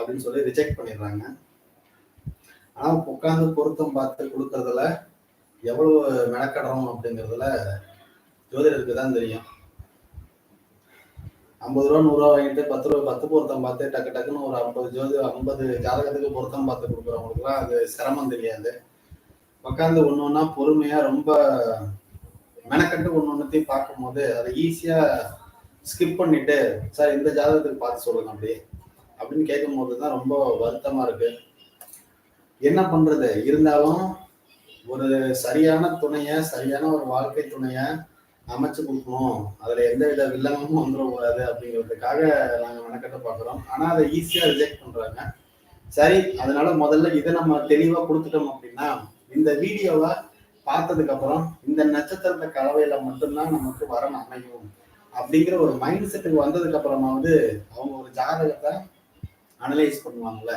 அப்படின்னு சொல்லி ரிஜெக்ட் பண்ணிடுறாங்க. ஆனா உட்காந்து பொருத்தம் பார்த்து கொடுக்கறதுல எவ்வளவு மெனக்கடணும் அப்படிங்கிறதுல ஜோதிடருக்கு தான் தெரியும். 50 ரூபா 100 ரூபா வாங்கிட்டு 10 ரூபா 10 பொருத்தம் பார்த்து டக்கு டக்குன்னு ஒரு 50 ஜாதகத்துக்கு பொருத்தம் பார்த்து கொடுக்குறவங்களுக்குலாம் அது சிரமம் தெரியாது. உட்காந்து ஒன்று ஒன்றா பொறுமையா ரொம்ப மெனக்கட்டு ஒன்னொன்னுத்தையும் பார்க்கும் போது அதை ஈஸியா ஸ்கிப் பண்ணிட்டு சார் இந்த ஜாதகத்துக்கு பார்த்து சொல்லுங்க அப்படின்னு கேட்கும் போதுதான் ரொம்ப வருத்தமா இருக்கு. என்ன பண்றது, இருந்தாலும் ஒரு சரியான துணைய, சரியான ஒரு வாழ்க்கை துணைய அமைச்சு கொடுக்கணும், அதுல எந்த வித வில்லங்கமும் வந்துடக்கூடாது அப்படிங்கிறதுக்காக நாங்க மெனக்கட்ட பாக்குறோம். ஆனா அதை ஈஸியா ரிஜெக்ட் பண்றாங்க. சரி, அதனால முதல்ல இதை நம்ம தெளிவா கொடுத்துட்டோம் அப்படின்னா இந்த வீடியோவை பார்த்ததுக்கு அப்புறம் இந்த நட்சத்திரத்தை கலவையில மட்டும்தான் நமக்கு வரணும் அமையும் அப்படிங்கிற ஒரு மைண்ட் செட்டுக்கு வந்ததுக்கு அப்புறமாவது அவங்க ஒரு ஜாதகத்தை அனலைஸ் பண்ணுவாங்கல்ல.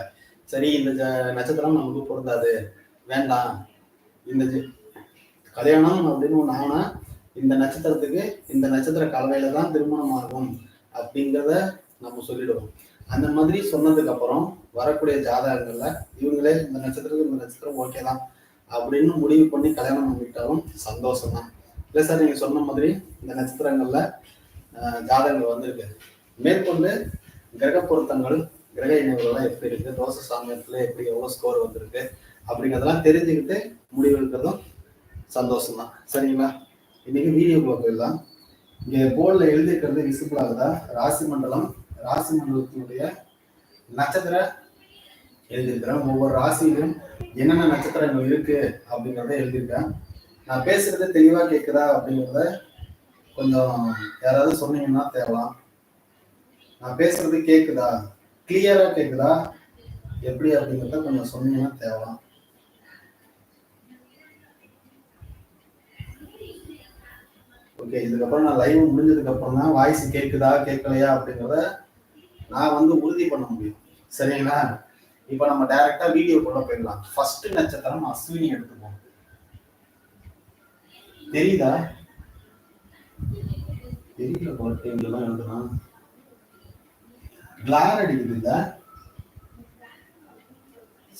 சரி, இந்த நட்சத்திரம் நமக்கு பொருந்தாது, வேண்டாம், இந்த கல்யாணம் அப்படின்னு ஒன்று ஆனா இந்த நட்சத்திரத்துக்கு இந்த நட்சத்திர கலவையில தான் திருமணம் ஆகும் அப்படிங்கிறத நம்ம சொல்லிடுவோம். அந்த மாதிரி சொன்னதுக்கு அப்புறம் வரக்கூடிய ஜாதகங்கள்ல இவங்களே இந்த நட்சத்திரத்துக்கு இந்த நட்சத்திரம் ஓகே தான் அப்படின்னு முடிவு பண்ணி கல்யாணம் பண்ணிட்டாலும் சந்தோஷம் தான். இல்லை சார், நீங்க சொன்ன மாதிரி இந்த நட்சத்திரங்கள்ல ஜாதகங்கள் வந்திருக்கு, மேற்கொண்டு கிரக பொருத்தங்கள் கிரக இணைவுகள்லாம் எப்படி இருக்கு, தோசை சாமியத்துல எப்படி எவ்வளவு ஸ்கோர் வந்திருக்கு அப்படிங்கிறதெல்லாம் தெரிஞ்சுக்கிட்டு முடிவு எடுக்கிறதும் சந்தோஷம் தான். சரிங்களா? இன்னைக்கு வீடியோக்குள்ள போயிடலாம். இங்க போர்டில் எழுதியிருக்கிறது விசிபிள் ஆகுதா? ராசி மண்டலத்தினுடைய நட்சத்திர எழுதியிருக்கிறேன். ஒவ்வொரு ராசியிலும் என்னென்ன நட்சத்திரங்கள் இருக்கு அப்படிங்கிறத எழுதியிருக்கேன். நான் பேசுறது தெளிவா கேட்குதா அப்படிங்கிறத கொஞ்சம் யாராவது சொன்னீங்கன்னா தேவலாம். நான் பேசுறது கேட்குதா, கிளியரா கேட்குதா, எப்படி அப்படிங்கிறத கொஞ்சம் சொன்னீங்கன்னா தேவலாம். ஓகே, இதுக்கப்புறம் நான் லைவ் முடிஞ்சதுக்கு அப்புறம் தான் வாய்ஸ் கேட்குதா கேட்கலையா அப்படிங்கிறத நான் உறுதி பண்ண முடியும். சரிங்களா? இப்ப நம்ம டைரக்டா வீடியோக்குள்ள போயிடலாம். ஃபர்ஸ்ட் நட்சத்திரம் அஸ்வினி எடுத்துப்போம். தெரியுதா? தெரியல போல, எல்லாம் எழுதலாம். கிளார் அடிக்குது இல்ல?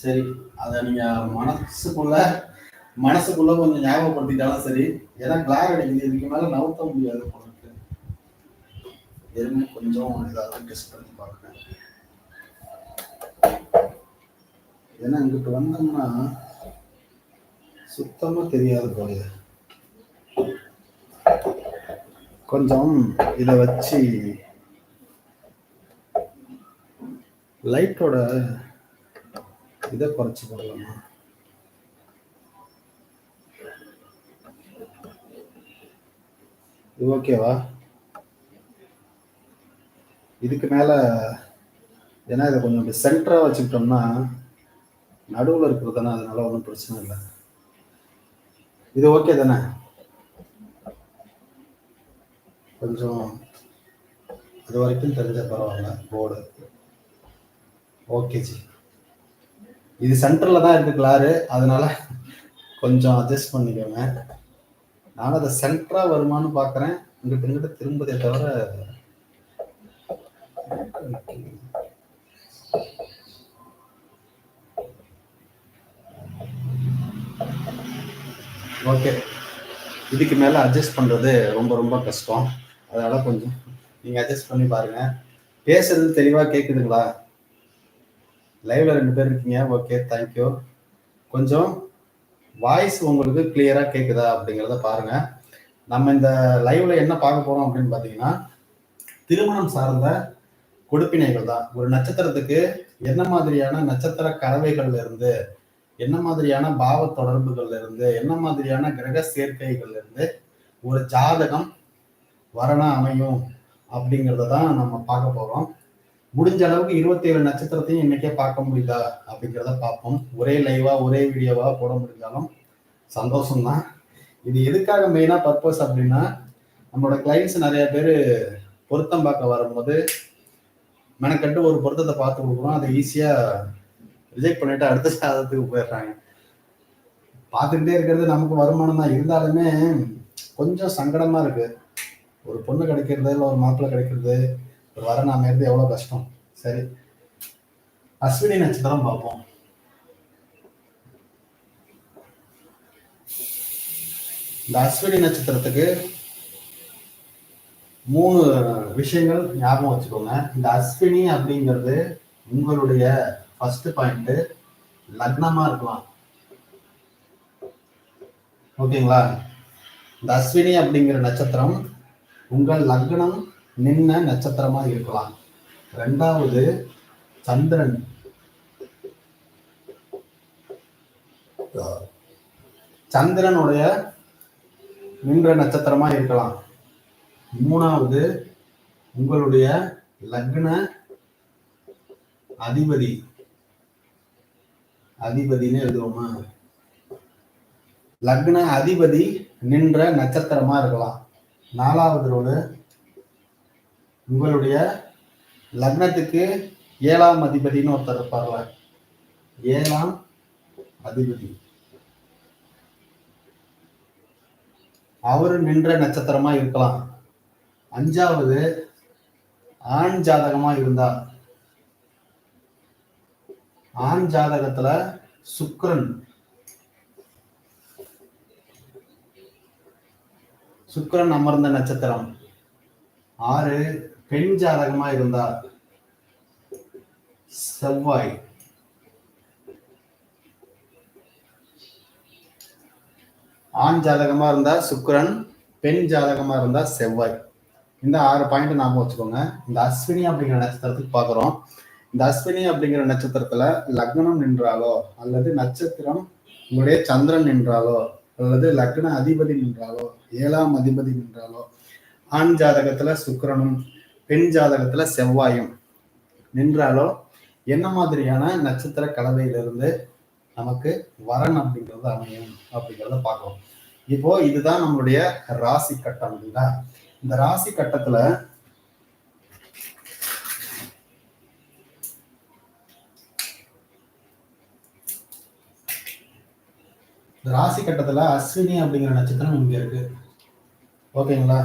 சரி, அத நீங்க மனசுக்குள்ள கொஞ்சம் ஞாபகப்படுத்திட்டாலும் சரி. ஏன்னா கிளார் அடிக்குது, இதுக்கு மேல நவுத்த முடியாது போல இருக்கு. எதுவுமே கொஞ்சம் ஏதாவது டெஸ்ட் பண்ணி பார்க்குறேன். ஏன்னா இங்கிட்டு வந்தோம்னா சுத்தமா தெரியாது போல. கொஞ்சம் இதை வச்சு லைட்டோட இதை குறைச்சு போடலாமா? இது ஓகேவா? இதுக்கு மேல ஏன்னா இதை கொஞ்சம் சென்டரா வச்சுக்கிட்டோம்னா நடுவில் இருக்கிறது தானே, அதனால ஒன்றும் பிரச்சனை இல்லை. இது ஓகே தானே? கொஞ்சம் அது வரைக்கும் தெரிஞ்ச பரவாயில்ல. Board okay G. இது சென்டர்ல தான் இருக்கு கிளாரு, அதனால கொஞ்சம் அட்ஜஸ்ட் பண்ணிக்கோங்க. நான் அதை சென்டரா வருமானு பார்க்குறேன். இங்கிட்ட திரும்பதே தவிர. ஓகே, இதுக்கு மேல அட்ஜஸ்ட் பண்றது ரொம்ப ரொம்ப கஷ்டம். அதனால கொஞ்சம் நீங்க அட்ஜஸ்ட் பண்ணி பாருங்க. பேசுறது தெளிவா கேக்குதுங்களா? லைவ்ல 2 பேர் இருக்கீங்க. Okay, thank you. கொஞ்சம் வாய்ஸ் உங்களுக்கு கிளியரா கேக்குதா அப்படிங்கிறத பாருங்க. நம்ம இந்த லைவ்ல என்ன பார்க்க போறோம் அப்படின்னு பாத்தீங்கன்னா, திருமணம் சார்ந்த கொடுப்பினைகள் தான். ஒரு நட்சத்திரத்துக்கு என்ன மாதிரியான நட்சத்திர கலவைகள்ல இருந்து, என்ன மாதிரியான பாவ தொடர்புகள்ல இருந்து, என்ன மாதிரியான கிரக சேர்க்கைகள்ல இருந்து ஒரு ஜாதகம் வரணா அமையும் அப்படிங்கிறத தான் நம்ம பார்க்க போறோம். முடிஞ்ச அளவுக்கு 27 நட்சத்திரத்தையும் இன்னைக்கே பார்க்க முடியுதா அப்படிங்கிறத பார்ப்போம். ஒரே லைவா ஒரே வீடியோவா போட முடிஞ்சாலும் சந்தோஷம்தான். இது எதுக்காக மெயினா பர்பஸ் அப்படின்னா, நம்மளோட கிளைண்ட்ஸ் நிறைய பேர் பொருத்தம் பார்க்க வரும்போது மெனக்கட்டு ஒரு பொருத்தத்தை பார்த்து கொடுக்குறோம். அதை ஈஸியா ரிஜெக்ட் பண்ணிட்டு அடுத்த சாதத்துக்கு போயிடுறாங்க. பார்த்துக்கிட்டே இருக்கிறது நமக்கு வருமானம் தான், இருந்தாலுமே கொஞ்சம் சங்கடமா இருக்கு. ஒரு பொண்ணு கிடைக்கிறது, இல்லை ஒரு மாப்பிள்ளை கிடைக்கிறது, ஒரு வரன் அமைகிறது எவ்வளோ கஷ்டம். சரி, அஸ்வினி நட்சத்திரம் பார்ப்போம். இந்த அஸ்வினி நட்சத்திரத்துக்கு 3 விஷயங்கள் ஞாபகம் வச்சுக்கோங்க. இந்த அஸ்வினி அப்படிங்கிறது உங்களுடைய ஃபர்ஸ்ட் பாயிண்ட் லக்னமா இருக்கலாம். ஓகேங்களா? இந்த அஸ்வினி அப்படிங்கிற நட்சத்திரம் உங்கள் லக்னம் நின்ன நட்சத்திரமா இருக்கலாம். 2வது சந்திரன் சந்திரனுடைய நின்ற நட்சத்திரமா இருக்கலாம். 3வது உங்களுடைய லக்ன அதிபதினு எழுதுவோமா, லக்ன அதிபதி நின்ற நட்சத்திரமா இருக்கலாம். 4வது ரோடு உங்களுடைய லக்னத்துக்கு 7ஆம் அதிபதினு ஒருத்தர் இருப்பார்ல, 7ஆம் அதிபதி அவரு நின்ற நட்சத்திரமா இருக்கலாம். 5வது ஆண் ஜாதகமா இருந்தா, ஆண் ஜாதகத்துல சுக்கிரன் அமர்ந்த நட்சத்திரம். 6 பெண் ஜாதகமா இருந்தா செவ்வாய். ஆண் ஜாதகமா இருந்தா சுக்கிரன், பெண் ஜாதகமா இருந்தா செவ்வாய். இந்த 6 பாயிண்ட் நாம வச்சுக்கோங்க. இந்த அஸ்வினி அப்படிங்கிற நட்சத்திரத்துக்கு பாக்குறோம். இந்த அஸ்வினி அப்படிங்கிற நட்சத்திரத்துல லக்னம் நின்றாலோ அல்லது நட்சத்திரம் உங்களுடைய சந்திரன் நின்றாலோ அல்லது லக்ன அதிபதி நின்றாலோ 7ஆம் அதிபதி நின்றாலோ, ஆண் ஜாதகத்துல சுக்கிரனும் பெண் ஜாதகத்துல செவ்வாயும் நின்றாலோ என்ன மாதிரியான நட்சத்திர கலவையிலிருந்து நமக்கு வரன் அப்படிங்கிறது அமையும் அப்படிங்கிறத பார்க்கணும். இப்போ இதுதான் நம்மளுடைய ராசி கட்டம். இல்லைங்களா? இந்த ராசி கட்டத்துல அஸ்வினி அப்படிங்கிற நட்சத்திரம் இங்க இருக்கு. ஓகேங்களா?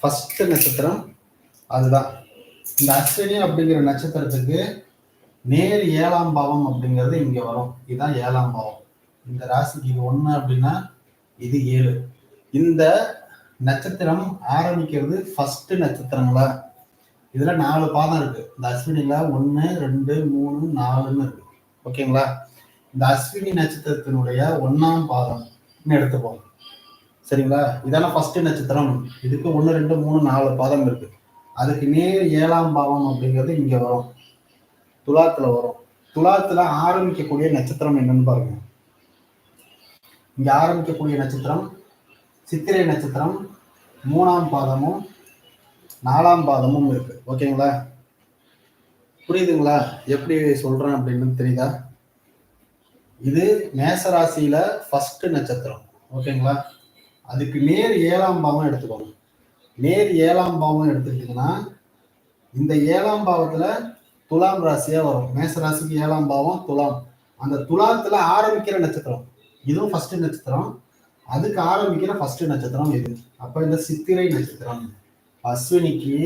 ஃபர்ஸ்ட் நட்சத்திரம் அதுதான். இந்த அஸ்வினி அப்படிங்கிற நட்சத்திரத்துக்கு நேர் 7ஆம் பாவம் அப்படிங்கிறது இங்க வரும். இதுதான் 7ஆம் பாவம். இந்த ராசிக்கு இது 1 அப்படின்னா இது 7. இந்த நட்சத்திரம் ஆரம்பிக்கிறது ஃபர்ஸ்ட் நட்சத்திரங்களா. இதுல 4 பாதம் இருக்கு. இந்த அஸ்வினில 1, 2, 3, 4ன்னு இருக்கு. ஓகேங்களா? இந்த அஸ்வினி நட்சத்திரத்தினுடைய 1ஆம் பாதம் எடுத்துப்போம். சரிங்களா? இதான ஃபர்ஸ்ட் நட்சத்திரம். இதுக்கு 1, 2, 3, 4 பாதம் இருக்கு. அதுக்கு நேர் 7ஆம் பாவம் அப்படிங்கிறது இங்க வரும், துலாத்துல வரும். துலாத்துல ஆரம்பிக்கக்கூடிய நட்சத்திரம் என்னன்னு பாருங்க. இங்க ஆரம்பிக்கக்கூடிய நட்சத்திரம் சித்திரை நட்சத்திரம் 3ஆம் பாதமும் 4ஆம் பாதமும் இருக்கு. ஓகேங்களா? புரியுதுங்களா எப்படி சொல்றேன் அப்படின்னு தெரியுதா? இது மேசராசியில ஃபர்ஸ்ட் நட்சத்திரம். ஓகேங்களா? அதுக்கு நேர் 7ஆம் பாவம் எடுத்துக்கோங்க. நேர் 7ஆம் பாவம் எடுத்துக்கிட்டீங்கன்னா இந்த 7ஆம் பாவத்துல துலாம் ராசியா வரும். மேசராசிக்கு 7ஆம் பாவம் துலாம். அந்த துலாத்துல ஆரம்பிக்கிற நட்சத்திரம் இதுவும் ஃபர்ஸ்ட் நட்சத்திரம். அதுக்கு ஆரம்பிக்கிற ஃபர்ஸ்ட் நட்சத்திரம் இது. அப்ப இந்த சித்திரை நட்சத்திரம் அஸ்வினிக்கு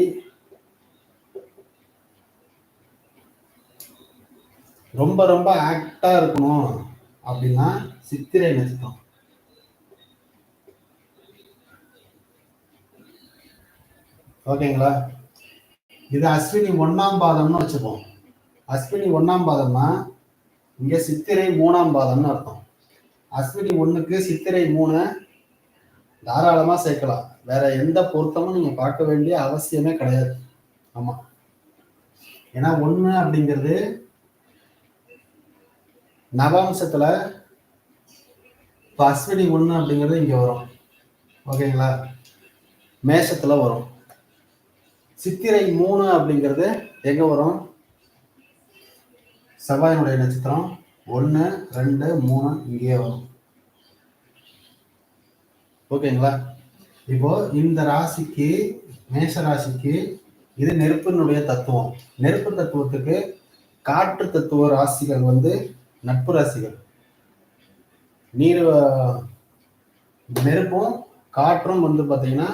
ரொம்ப ரொம்ப ஆக்டா இருக்கணும் அப்படின்னா சித்திரை நட்சத்திரம். ஓகேங்களா? இது அஸ்வினி 1ஆம் பாதம்னு வச்சுப்போம். அஸ்வினி 1ஆம் பாதம்னா இங்க சித்திரை 3ஆம் பாதம்னு அர்த்தம். அஸ்வினி 1க்கு சித்திரை 3 தாராளமா சேர்க்கலாம். வேற எந்த பொருத்தமும் நீங்க பார்க்க வேண்டிய அவசியமே கிடையாது. ஆமா, ஏன்னா 1 அப்படிங்கிறது நவாம்சத்துல அஸ்வினி 1 அப்படிங்கிறது இங்க வரும். ஓகேங்களா? மேஷத்துல வரும். சித்திரை 3 அப்படிங்கிறது எங்க வரும்? செவ்வாயினுடைய நட்சத்திரம் 1, 2, 3 இங்கேயே வரும். ஓகேங்களா? இப்போ இந்த ராசிக்கு மேஷ ராசிக்கு இது நெருப்பினுடைய தத்துவம். நெருப்பு தத்துவத்துக்கு காற்று தத்துவ ராசிகள் நட்பு ராசிகள். நீர் நெருப்பும் காற்றும் பாத்தீங்கன்னா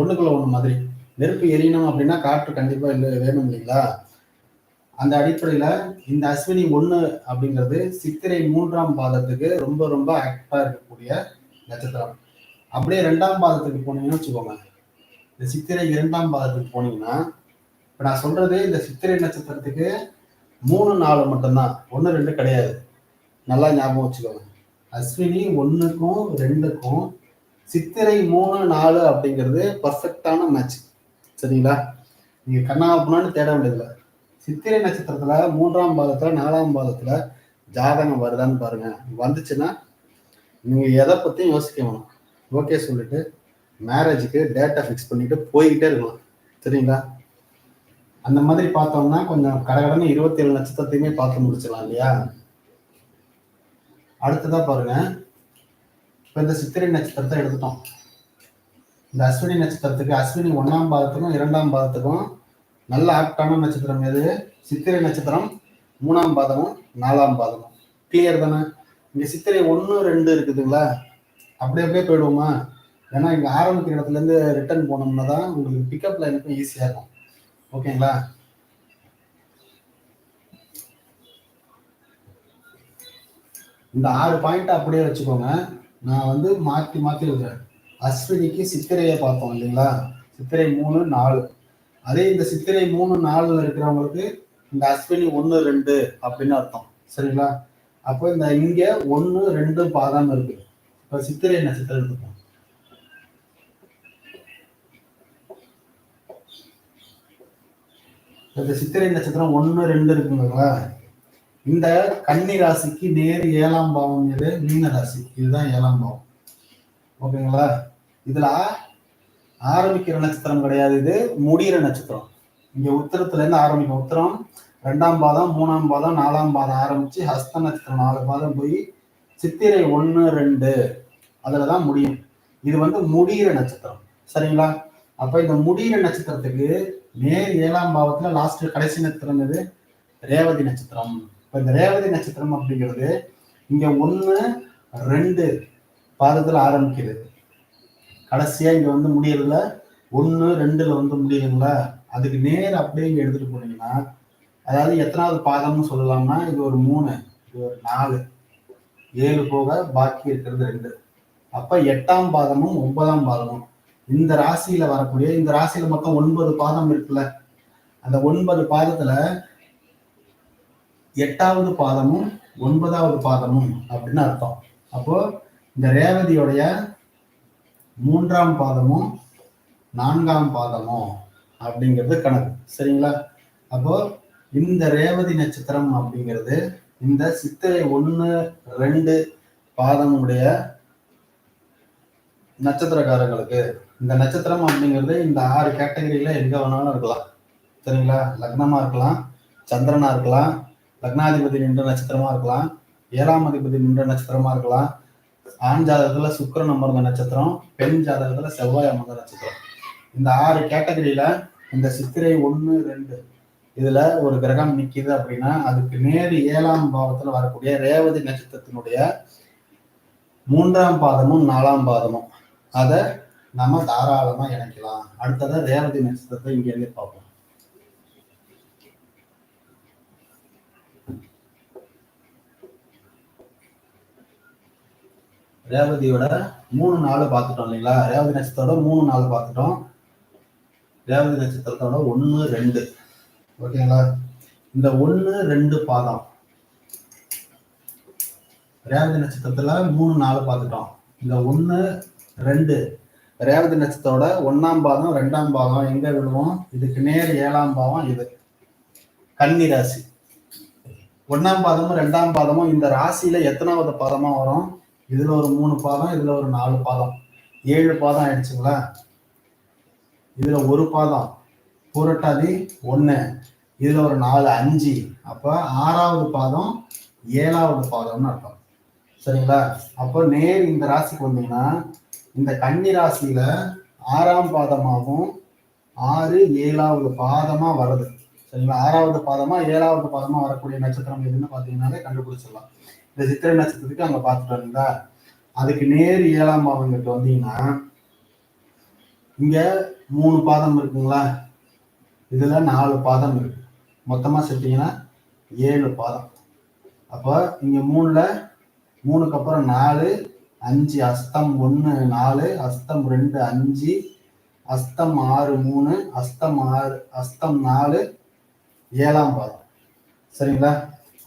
ஒண்ணுக்குள்ள ஒண்ணு மாதிரி. நெருப்பு எரியணும் அப்படின்னா காற்று கண்டிப்பா வேணும் இல்லைங்களா? அந்த அடிப்படையில இந்த அஸ்வினி 1 அப்படிங்கிறது சித்திரை 3ஆம் பாதத்துக்கு ரொம்ப ரொம்ப ஆக்டா இருக்கக்கூடிய நட்சத்திரம். அப்படியே 2ஆம் பாதத்துக்கு போனீங்கன்னு வச்சுக்கோங்க, இந்த சித்திரை 2ஆம் பாதத்துக்கு போனீங்கன்னா, இப்ப நான் சொல்றது இந்த சித்திரை நட்சத்திரத்துக்கு 3, 4 மட்டும்தான், 1, 2 கிடையாது. நல்லா ஞாபகம் வச்சுக்கோங்க. அஸ்வினி 1க்கும் 2க்கும் சித்திரை 3, 4 அப்படிங்கிறது பர்ஃபெக்டான மேட்ச். சரிங்களா? நீங்க கண்ணாப்புனான்னு தேட வேண்டியதில்லை. சித்திரை நட்சத்திரத்துல 3ஆம் பாதத்துல 4ஆம் பாதத்துல ஜாதகம் வருதான்னு பாருங்க. வந்துச்சுன்னா நீங்க எதை பத்தியும் யோசிக்க வேணும். ஓகே சொல்லிட்டு மேரேஜுக்கு டேட்டா ஃபிக்ஸ் பண்ணிட்டு போய்கிட்டே இருக்கலாம். சரிங்களா? அந்த மாதிரி பார்த்தோம்னா கொஞ்சம் கடகடன்னு 27 நட்சத்திரத்தையுமே பார்த்து முடிச்சிடலாம் இல்லையா? அடுத்ததா பாருங்க, இப்ப இந்த சித்திரை நட்சத்திரத்தை எடுத்துட்டோம். இந்த அஸ்வினி நட்சத்திரத்துக்கு அஸ்வினி 1ஆம் பாதத்துக்கும் 2ஆம் பாதத்துக்கும் நல்ல ஆக்டான நட்சத்திரம் எது? சித்திரை நட்சத்திரம் 3ஆம் பாதமும் 4ஆம் பாதமும். கிளியர் தானே? இங்க சித்திரை 1, 2 இருக்குதுங்களா, அப்படியே போயிடுவோமா? ஏன்னா இங்க ஆரம்பிக்கிற இடத்துல இருந்து ரிட்டர்ன் போனோம்னா தான் உங்களுக்கு பிக்கப் லைனுக்கும் ஈஸியா இருக்கும். ஓகேங்களா? இந்த 6 பாயிண்ட் அப்படியே வச்சுக்கோங்க. நான் வந்து மாத்தி வைக்கிறேன். அஸ்வினிக்கு சித்திரையை பார்த்தோம் இல்லைங்களா? சித்திரை 3, 4. அதே இந்த சித்திரை 3, 4 இருக்கிறவங்களுக்கு இந்த அஸ்வினி 1, 2 அப்படின்னு அர்த்தம். சரிங்களா? அப்போ இந்த இங்க 1, 2 பாதம் இருக்கு. இப்ப சித்திரை நட்சத்திரம் எடுத்துப்போம். இந்த சித்திரை நட்சத்திரம் 1, 2 இருக்குங்களா? இந்த கன்னி ராசிக்கு நேர் 7ஆம் பாவம் எது? மீன ராசி. இதுதான் 7ஆம் பாவம். ஓகேங்களா? இதுல ஆரம்பிக்கிற நட்சத்திரம் கிடையாது, இது முடிகிற நட்சத்திரம். இங்க உத்தரத்துல இருந்து ஆரம்பிக்கும். உத்தரம் 2ஆம் பாதம், 3ஆம் பாதம், 4ஆம் பாதம் ஆரம்பிச்சு ஹஸ்த நட்சத்திரம் 4 பாதம் போய் சித்திரை 1, 2 அதுலதான் முடியும். இது வந்து முடிகிற நட்சத்திரம். சரிங்களா? அப்ப இந்த முடிகிற நட்சத்திரத்துக்கு நேர் 7ஆம் பாவத்துல லாஸ்ட் கடைசி நட்சத்திரம் எது? ரேவதி நட்சத்திரம். இப்ப இந்த ரேவதி நட்சத்திரம் அப்படிங்கிறது இங்க 1, 2 பாதத்துல ஆரம்பிக்குது. கடைசியா இங்க வந்து முடியறதுல 1, 2ல வந்து முடியுதுங்களா? அதுக்கு நேர் அப்படியே இங்க எடுத்துட்டு போனீங்கன்னா, அதாவது எத்தனாவது பாதம்னு சொல்லலாம்னா, இது ஒரு 3, இது ஒரு 4, 7 போக பாக்கி இருக்கிறது 2. அப்ப 8ஆம் பாதமும் 9ஆம் பாதமும் இந்த ராசியில வரக்கூடிய, இந்த ராசியில மொத்தம் 9 பாதம் இருக்குல்ல, அந்த 9 பாதத்துல 8வது பாதமும் 9வது பாதமும் அப்படின்னு அர்த்தம். அப்போ இந்த ரேவதியோடைய 3ஆம் பாதமும் 4ஆம் பாதமும் அப்படிங்கிறது கணக்கு. சரிங்களா? அப்போ இந்த ரேவதி நட்சத்திரம் அப்படிங்கிறது இந்த சித்திரை 1, 2 பாதமுடைய நட்சத்திரக்காரங்களுக்கு, இந்த நட்சத்திரம் அப்படிங்கிறது இந்த 6 கேட்டகரியில எங்க வேணாலும் இருக்கலாம். சரிங்களா? லக்னமா இருக்கலாம், சந்திரனா இருக்கலாம், லக்னாதிபதி நின்ற நட்சத்திரமா இருக்கலாம், 7ஆம் அதிபதி நின்ற நட்சத்திரமா இருக்கலாம், ஆண் ஜாதகத்துல சுக்கிரன் அமர்ந்த நட்சத்திரம், பெண் ஜாதகத்துல செவ்வாய் அமர்ந்த நட்சத்திரம். இந்த 6 கேட்டகரியில இந்த சித்திரை 1, 2 இதுல ஒரு கிரகம் நிக்குது அப்படின்னா அதுக்கு நேர் 7ஆம் பாவத்துல வரக்கூடிய ரேவதி நட்சத்திரத்தினுடைய 3ஆம் பாதமும் 4ஆம் பாதமும் அதை நம்ம தாராளமா இணைக்கலாம். அடுத்ததான் ரேவதி நட்சத்திரத்தை இங்க இருந்து பார்ப்போம். ரேவதியோட 3, 4 பார்த்துட்டோம் இல்லைங்களா? ரேவதி நட்சத்திரோட 3, 4 பார்த்துட்டோம். ரேவதி நட்சத்திரத்தோட 1, 2. ஓகேங்களா? இந்த 1, 2 பாதம் ரேவதி நட்சத்திரத்துல 3, 4 பார்த்துட்டோம். இந்த 1, 2 ரேவதி நட்சத்திரோட 1ஆம் பாதம் 2ஆம் பாதம் எங்க விடுவோம்? இதுக்கு நேர் 7ஆம் பாவம். இது கன்னி ராசி. 1ஆம் பாதமும் 2ஆம் பாதமும் இந்த ராசியில எத்தனாவது பாதமா வரும்? இதுல ஒரு 3 பாதம், இதுல ஒரு 4 பாதம், 7 பாதம் ஆயிடுச்சுங்களா? இதுல ஒரு பாதம் பூரட்டாதி 1, இதுல ஒரு 4, 5. அப்ப 6வது பாதம் 7வது பாதம்னு அர்த்தம். சரிங்களா? அப்போ நேர் இந்த ராசிக்கு வந்தீங்கன்னா இந்த கன்னி ராசியில 6ஆம் பாதமாகவும் 6, 7வது பாதமா வருது. சரிங்களா? 6வது பாதமா 7வது பாதமா வரக்கூடிய நட்சத்திரம் எதுன்னு பாத்தீங்கன்னாலே கண்டுபிடிச்சிடலாம். இந்த சித்திரை நட்சத்திரத்துக்கு அங்க பார்த்துட்டு வரீங்களா? அதுக்கு நேர் 7ஆம் பாதம் கிட்ட வந்தீங்கன்னா இங்க 3 பாதம் இருக்குங்களா? இதுல 4 பாதம் இருக்கு. மொத்தமா சேர்த்தீங்கன்னா 7 பாதம். அப்போ இங்க 3க்கு அப்புறம் 4, 5, அஸ்தம் 1 4, அஸ்தம் 2 5, அஸ்தம் 6 3, அஸ்தம் 4 7ஆம் பாதம். சரிங்களா?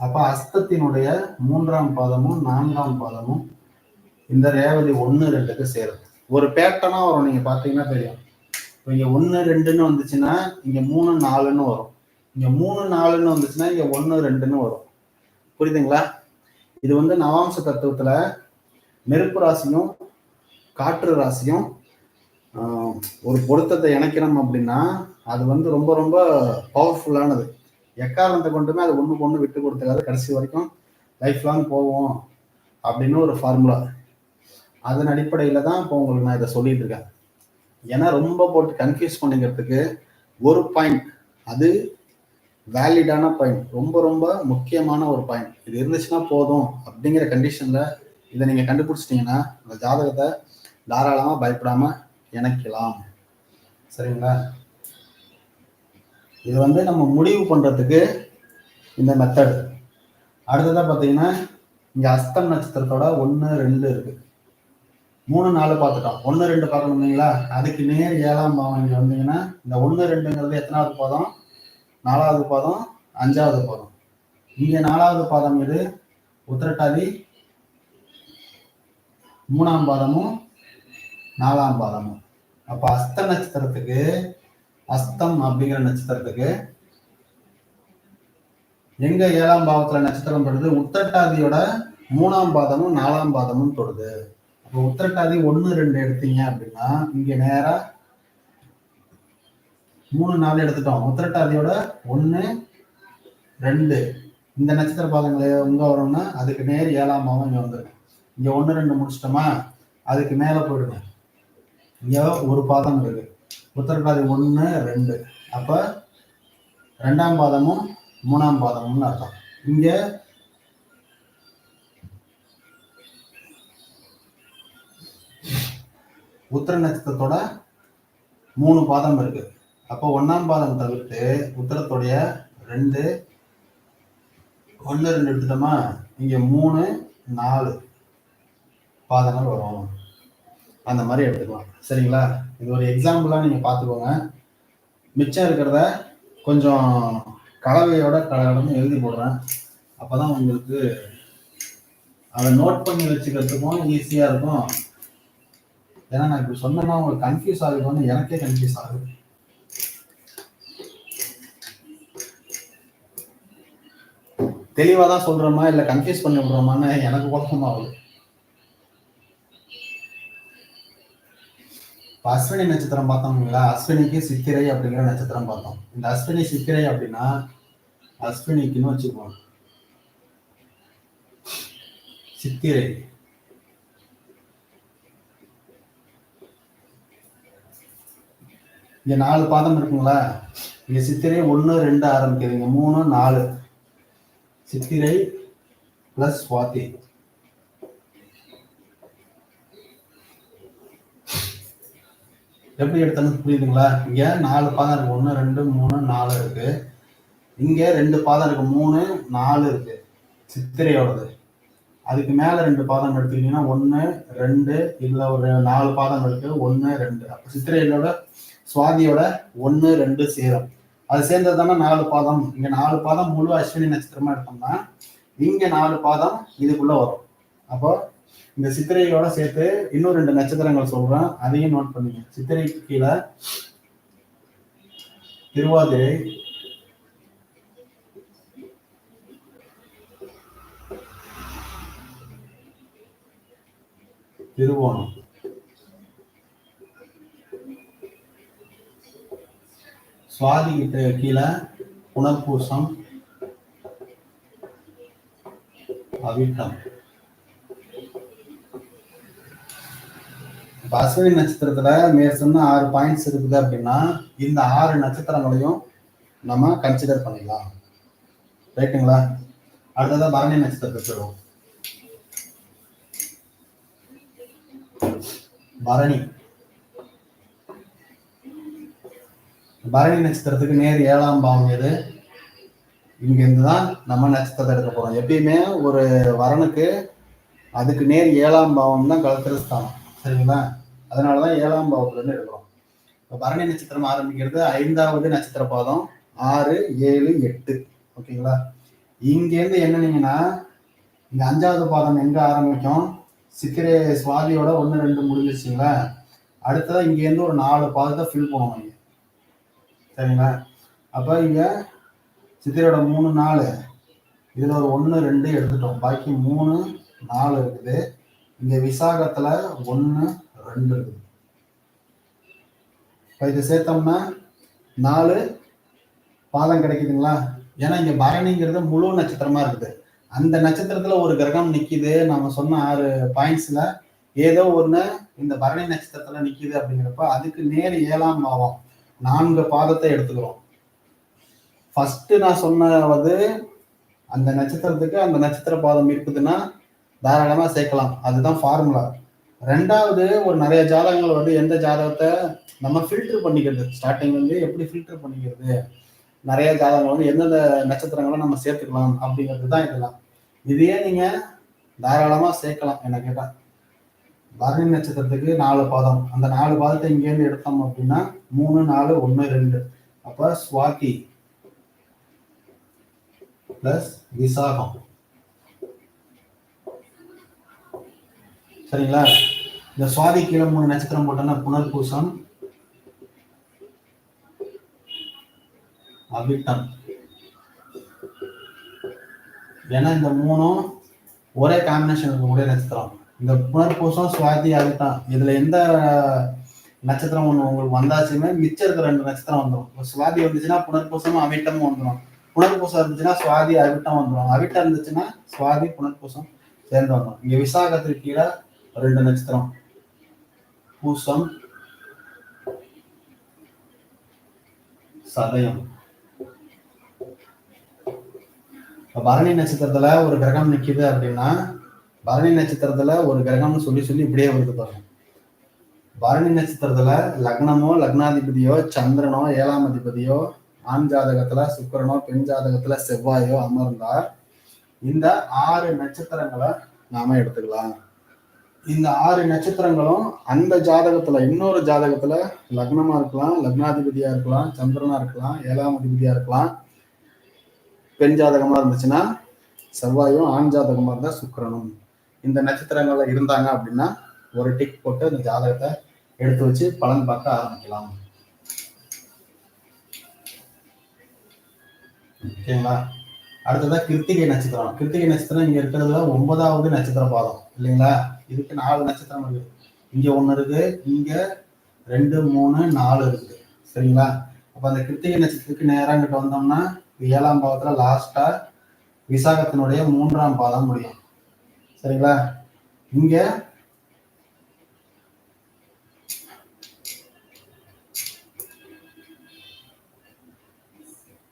அப்ப அஸ்தத்தினுடைய 3ஆம் பாதமும் 4ஆம் பாதமும் இந்த ரேவதி 1 2க்கு சேரும். ஒரு பேட்டர்னா வரும், நீங்க பாத்தீங்கன்னா தெரியும். இப்போ இங்க 1 2ன்னு வந்துச்சுன்னா இங்க 3 4ன்னு வரும். இங்க 3 4ன்னு வந்துச்சுன்னா இங்க 1 2ன்னு வரும். புரியுதுங்களா? இது வந்து நவாம்ச தத்துவத்துல நெருப்பு ராசியும் காற்று ராசியும் ஒரு பொருத்தத்தை இணைக்கணும் அப்படின்னா அது வந்து ரொம்ப ரொம்ப பவர்ஃபுல்லானது. எக்காரணத்தை கொண்டுமே அது ஒண்ணுக்கு ஒண்ணு விட்டு கொடுத்துக்காது, கடைசி வரைக்கும் லைஃப் லாங் போவோம் அப்படின்னு ஒரு ஃபார்முலா. அதன் அடிப்படையில தான் இப்போ உங்களுக்கு நான் இதை சொல்லிட்டு இருக்கேன். ஏன்னா ரொம்ப போட்டு கன்ஃபியூஸ் பண்ணிக்கிறதுக்கு ஒரு பாயிண்ட், அது வேலிடான பாயிண்ட், ரொம்ப ரொம்ப முக்கியமான ஒரு பாயிண்ட். இது இருந்துச்சுன்னா போதும் அப்படிங்கிற கண்டிஷன்ல இதை நீங்க கண்டுபிடிச்சிட்டீங்கன்னா அந்த ஜாதகத்தை தாராளமா பயப்படாம இணைக்கலாம். சரிங்களா? இது வந்து நம்ம முடிவு பண்றதுக்கு இந்த மெத்தட். அடுத்ததா பாத்தீங்கன்னா இங்க அஸ்தம் நட்சத்திரத்தோட 1 2 இருக்கு. 3 4 பார்த்துட்டோம். 1 2 பார்க்கணும் இல்லைங்களா? அதுக்கு நேர் 7ஆம் பாவம் இங்க வந்தீங்கன்னா இந்த 1 2ங்கிறது எத்தனாவது பாதம்? 4வது பாதம், 5வது பாதம். இங்க 4வது பாதம் இது உத்திரட்டாதி, 3ஆம் பாதமும் 4ஆம் பாதமும். அப்ப அஸ்த நட்சத்திரத்துக்கு, அஸ்தம் அப்படிங்கிற நட்சத்திரத்துக்கு எங்க 7ஆம் பாவத்துல நட்சத்திரம் படுது? உத்திரட்டாதியோட 3ஆம் பாதமும் 4ஆம் பாதமும் தொடுது. அப்போ உத்திரட்டாதி 1 2 எடுத்தீங்க அப்படின்னா இங்க நேரா 3 4 எடுத்துட்டோம். உத்திரட்டாதியோட 1 2 இந்த நட்சத்திர பாதங்களை எங்க வரும்னா அதுக்கு நேர் 7ஆம் பாவம் இங்க வந்துருக்கு. இங்க 1 2 முடிச்சிட்டோமா, அதுக்கு மேல போயிடுங்க. இங்க ஒரு பாதம் இருக்கு, உத்திரட்டாதி 1 2. அப்ப 2ஆம் பாதமும் 3ஆம் பாதமும்னு அர்த்தம். இங்க உத்திர நட்சத்திரத்தோட 3 பாதம் இருக்கு. அப்போ 1ஆம் பாதம் தவிர்த்து உத்திரத்துடைய 2 1 2 எடுத்துட்டோமா, இங்க 3 4 பாதங்கள் வரும். அந்த மாதிரி எடுத்துக்கலாம். சரிங்களா? இது ஒரு எக்ஸாம்பிளா நீங்க பாத்துக்கோங்க. மிச்சம் இருக்கிறத கொஞ்சம் கலவையோட கலந்து எழுதி போடுறேன். அப்பதான் உங்களுக்கு அதை நோட் பண்ணி வச்சுக்கிறதுக்கும் ஈஸியா இருக்கும். ஏன்னா நான் இப்படி சொன்னேன்னா உங்களுக்கு கன்ஃபியூஸ் ஆகுதுன்னு எனக்கே கன்ஃபியூஸ் ஆகுது. தெளிவா தான் சொல்றோமா இல்ல கன்ஃபியூஸ் பண்ணி விடுறோமான்னு எனக்கு குழப்பமாகுது. அஸ்வினி நட்சத்திரம் பார்த்தோம்ங்களா? அஸ்வினிக்கு சித்திரை அப்படிங்கிற நட்சத்திரம் பார்த்தோம். இந்த அஸ்வினி சித்திரை அப்படின்னா அஸ்வினிக்குன்னு வச்சுக்குவோம். சித்திரை இங்க 4 பாதம் இருக்குங்களா? இங்க சித்திரை 1 2 ஆரம்பிக்கிறீங்க, 3 4 சித்திரை பிளஸ் சுவாதி. எப்படி எடுத்தது புரியுதுங்களா? இங்க 4 பாதம் இருக்கு, 1 2 3 4 இருக்கு. இங்க 2 பாதம் இருக்கு, 3 4 இருக்கு சித்திரையோடது. அதுக்கு மேல 2 பாதம் எடுத்துக்கிட்டீங்கன்னா 1 2, இதுல ஒரு 4 பாதம் இருக்கு, 1 2. அப்ப சித்திரையோட சுவாதியோட 1 2 சேரும். அது சேர்ந்தது தானே 4 பாதம். இங்க 4 பாதம் முழு அஸ்வினி நட்சத்திரமா எடுத்தோம்னா இங்க 4 பாதம் இதுக்குள்ள வரும். அப்போ இந்த சித்திரையோட சேர்த்து இன்னும் 2 நட்சத்திரங்கள் சொல்றேன், அதையும் நோட் பண்ணுங்க. சித்திரைக்கு கீழே திருவாதிரை, திருவோணம், சுவாதி கிட்ட கீழே புனர்பூசம், அவிட்டம். அஸ்வினி நட்சத்திரத்துல மேற்சொன்ன 6 பாயிண்ட்ஸ் இருக்குது அப்படின்னா இந்த 6 நட்சத்திரங்களையும் நம்ம கன்சிடர் பண்ணிக்கலாம். ரைட்டுங்களா? அடுத்ததான் பரணி நட்சத்திரத்துக்கு வரும். பரணி நட்சத்திரத்துக்கு நேர் 7ஆம் பாவம் எது? இங்கேருந்து தான் நம்ம நட்சத்திரத்தை எடுக்க போறோம். எப்பயுமே ஒரு வரனுக்கு அதுக்கு நேர் 7ஆம் பாவம் தான் கலத்திரஸ்தானம். சரிங்களா? அதனாலதான் 7ஆம் பாவத்துல இருந்து எடுக்கிறோம். இப்போ பரணி நட்சத்திரம் ஆரம்பிக்கிறது 5வது நட்சத்திர பாதம் 6, 7, 8. ஓகேங்களா? இங்கேருந்து என்னன்னீங்கன்னா இங்க 5வது பாதம் எங்க ஆரம்பிக்கும்? சித்திரை சுவாதியோட 1, 2 முடிஞ்சிருச்சுங்களா? அடுத்ததான் இங்கேருந்து ஒரு 4 பாதத்தை ஃபில் பண்ணுவோம் இங்க. சரிங்களா? அப்ப இங்க சித்திரையோட 3, 4, இதுல ஒரு 1, 2 எடுத்துட்டோம். பாக்கி 3, 4 இருக்குது. இங்க விசாகத்துல 1, 2 இருக்குது. இதை சேர்த்தோம்னா 4 பாதம் கிடைக்குதுங்களா? ஏன்னா இங்க பரணிங்கிறது முழு நட்சத்திரமா இருக்குது. அந்த நட்சத்திரத்துல ஒரு கிரகம் நிக்குது. நம்ம சொன்ன 6 பாயிண்ட்ஸ்ல ஏதோ ஒண்ணு இந்த பரணி நட்சத்திரத்துல நிக்குது அப்படிங்கிறப்ப அதுக்கு நேர் 7ஆம் பாவம் 4 பாதத்தை எடுத்துக்கிறோம். ஃபர்ஸ்ட் நான் சொன்னது அந்த நட்சத்திரத்துக்கு அந்த நட்சத்திர பாதம் இருக்குதுன்னா தாராளமா சேர்க்கலாம். அதுதான் ஃபார்முலா. ரெண்டாவது ஒரு நிறைய ஜாதகங்கள் வந்து எந்த ஜாதகத்தை நம்ம ஃபில்டர் பண்ணிக்கிறது, ஸ்டார்டிங் வந்து எப்படி ஃபில்டர் பண்ணிக்கிறது, நிறைய ஜாதகங்கள் வந்து எந்தெந்த நட்சத்திரங்களை நம்ம சேர்த்துக்கலாம் அப்படிங்கிறது தான் இதெல்லாம். இதையே நீங்க தாராளமா சேர்க்கலாம். என்ன கேட்டா பரணி நட்சத்திரத்துக்கு 4 பாதம், அந்த 4 பாதத்தை இங்கேருந்து எடுத்தோம் அப்படின்னா 3, 4, 1, 2. அப்ப சுவாதி பிளஸ் விசாகம். சரிங்களா? இந்த சுவாதி கீழே 3 நட்சத்திரம் போட்டோம்னா புனர்பூசம், அவிட்டம். ஏன்னா இந்த 3ம் ஒரே காம்பினேஷன் இருக்கக்கூடிய நட்சத்திரம். இந்த புனர்பூசம், சுவாதி, அவிட்டம் இதுல எந்த நட்சத்திரம் ஒண்ணு உங்களுக்கு வந்தாச்சுமே மிச்சம் இருக்கிற 2 நட்சத்திரம் வந்துடும். சுவாதி வந்துச்சுன்னா புனர்பூசமும் அவிட்டமும் வந்துடும். புனர்பூசம் இருந்துச்சுன்னா சுவாதி அவிட்டம் வந்துடும். அவிட்டம் இருந்துச்சுன்னா சுவாதி புனர்பூசம் சேர்ந்து வந்துடும். இங்க விசாகத்துக்கு கீழே 2 நட்சத்திரம் பூசம், சதயம். பரணி நட்சத்திரத்துல ஒரு கிரகம் நிக்குது அப்படின்னா பரணி நட்சத்திரத்துல ஒரு கிரகம்னு சொல்லி இப்படியே வருது பாருங்க. பரணி நட்சத்திரத்துல லக்னமோ லக்னாதிபதியோ சந்திரனோ 7ஆம் அதிபதியோ ஆண் ஜாதகத்துல சுக்கிரனோ பெண் ஜாதகத்துல செவ்வாயோ அமர்ந்தா இந்த 6 நட்சத்திரங்களை நாம எடுத்துக்கலாம். இந்த 6 நட்சத்திரங்களும் அந்த ஜாதகத்துல இன்னொரு ஜாதகத்துல லக்னமா இருக்கலாம், லக்னாதிபதியா இருக்கலாம், சந்திரனா இருக்கலாம், 7ஆம் அதிபதியா இருக்கலாம். பெண் ஜாதகமா இருந்துச்சுன்னா செவ்வாயும், ஆண் ஜாதகமா இருந்தா சுக்கிரனும். இந்த நட்சத்திரங்கள்ல இருந்தாங்க அப்படின்னா ஒரு டிக் போட்டு அந்த ஜாதகத்தை எடுத்து வச்சு பலன் பார்க்க ஆரம்பிக்கலாம். ஓகேங்களா? அடுத்ததான் கிருத்திகை நட்சத்திரம். கிருத்திகை நட்சத்திரம் இங்க இருக்கிறதுல 9வது நட்சத்திர பாதம் இல்லைங்களா? இதுக்கு 4 நட்சத்திரம் இருக்கு. இங்க 1 இருக்கு, இங்க 2, 3, 4 இருக்குது. சரிங்களா? அப்ப அந்த கிருத்திகை நட்சத்திரத்துக்கு நேரம் கிட்ட வந்தோம்னா 7ஆம் பாவத்துல லாஸ்டா விசாகத்தினுடைய 3ஆம் பாதம் முடியும். சரிங்களா? இங்க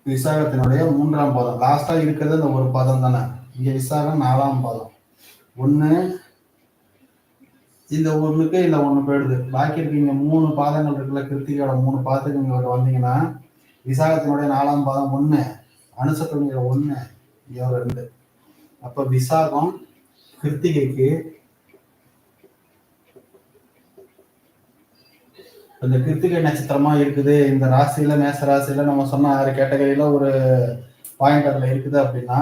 விசாகத்தினுடைய 3ஆம் பாதம் லாஸ்டா இருக்கிறது அந்த ஒரு பாதம் தானே. இங்க விசாகம் 4ஆம் பாதம். 1 இந்த 1க்கு இந்த 1 போயிடுது. பாக்கி இருக்கு இங்க 3 பாதங்கள் இருக்குல்ல, கிருத்திகையோட 3 பாதத்துக்கு இங்க வந்தீங்கன்னா விசாகத்தினுடைய 4ஆம் பாதம் 1, அனுசத்தினுடைய 1, இங்க 2. அப்ப விசாகம் கிருத்திகைக்கு இந்த கிருத்திகை நட்சத்திரமா இருக்குது. இந்த ராசியில மேச ராசியில நம்ம சொன்ன 6 கேட்டகரியில ஒரு பாயிண்ட் அதுல இருக்குது அப்படின்னா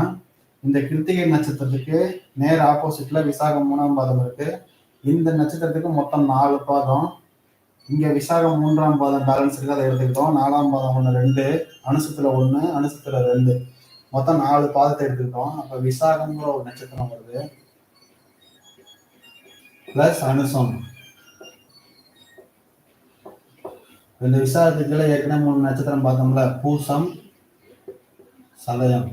இந்த கிருத்திகை நட்சத்திரத்துக்கு நேர் ஆப்போசிட்ல விசாகம் 3ஆம் பாதம் இருக்கு. இந்த நட்சத்திரத்துக்கு மொத்தம் 4 பாதம். இங்க விசாகம் 3ஆம் பாதம் பேலன்ஸ் இருக்கு, அதை எடுத்துக்கிட்டோம். 4ஆம் பாதம் 1, 2, அனுசத்துல 1, அனுசத்துல 2, மொத்தம் 4 பாதத்தை எடுத்துக்கிட்டோம். அப்ப விசாகம்ங்கிற ஒரு நட்சத்திரம் வருது பிளஸ் அனுசம். இந்த விசாகத்துக்குள்ள ஏற்கனவே 3 நட்சத்திரம் பார்த்தோம்ல, பூசம், சதயம்.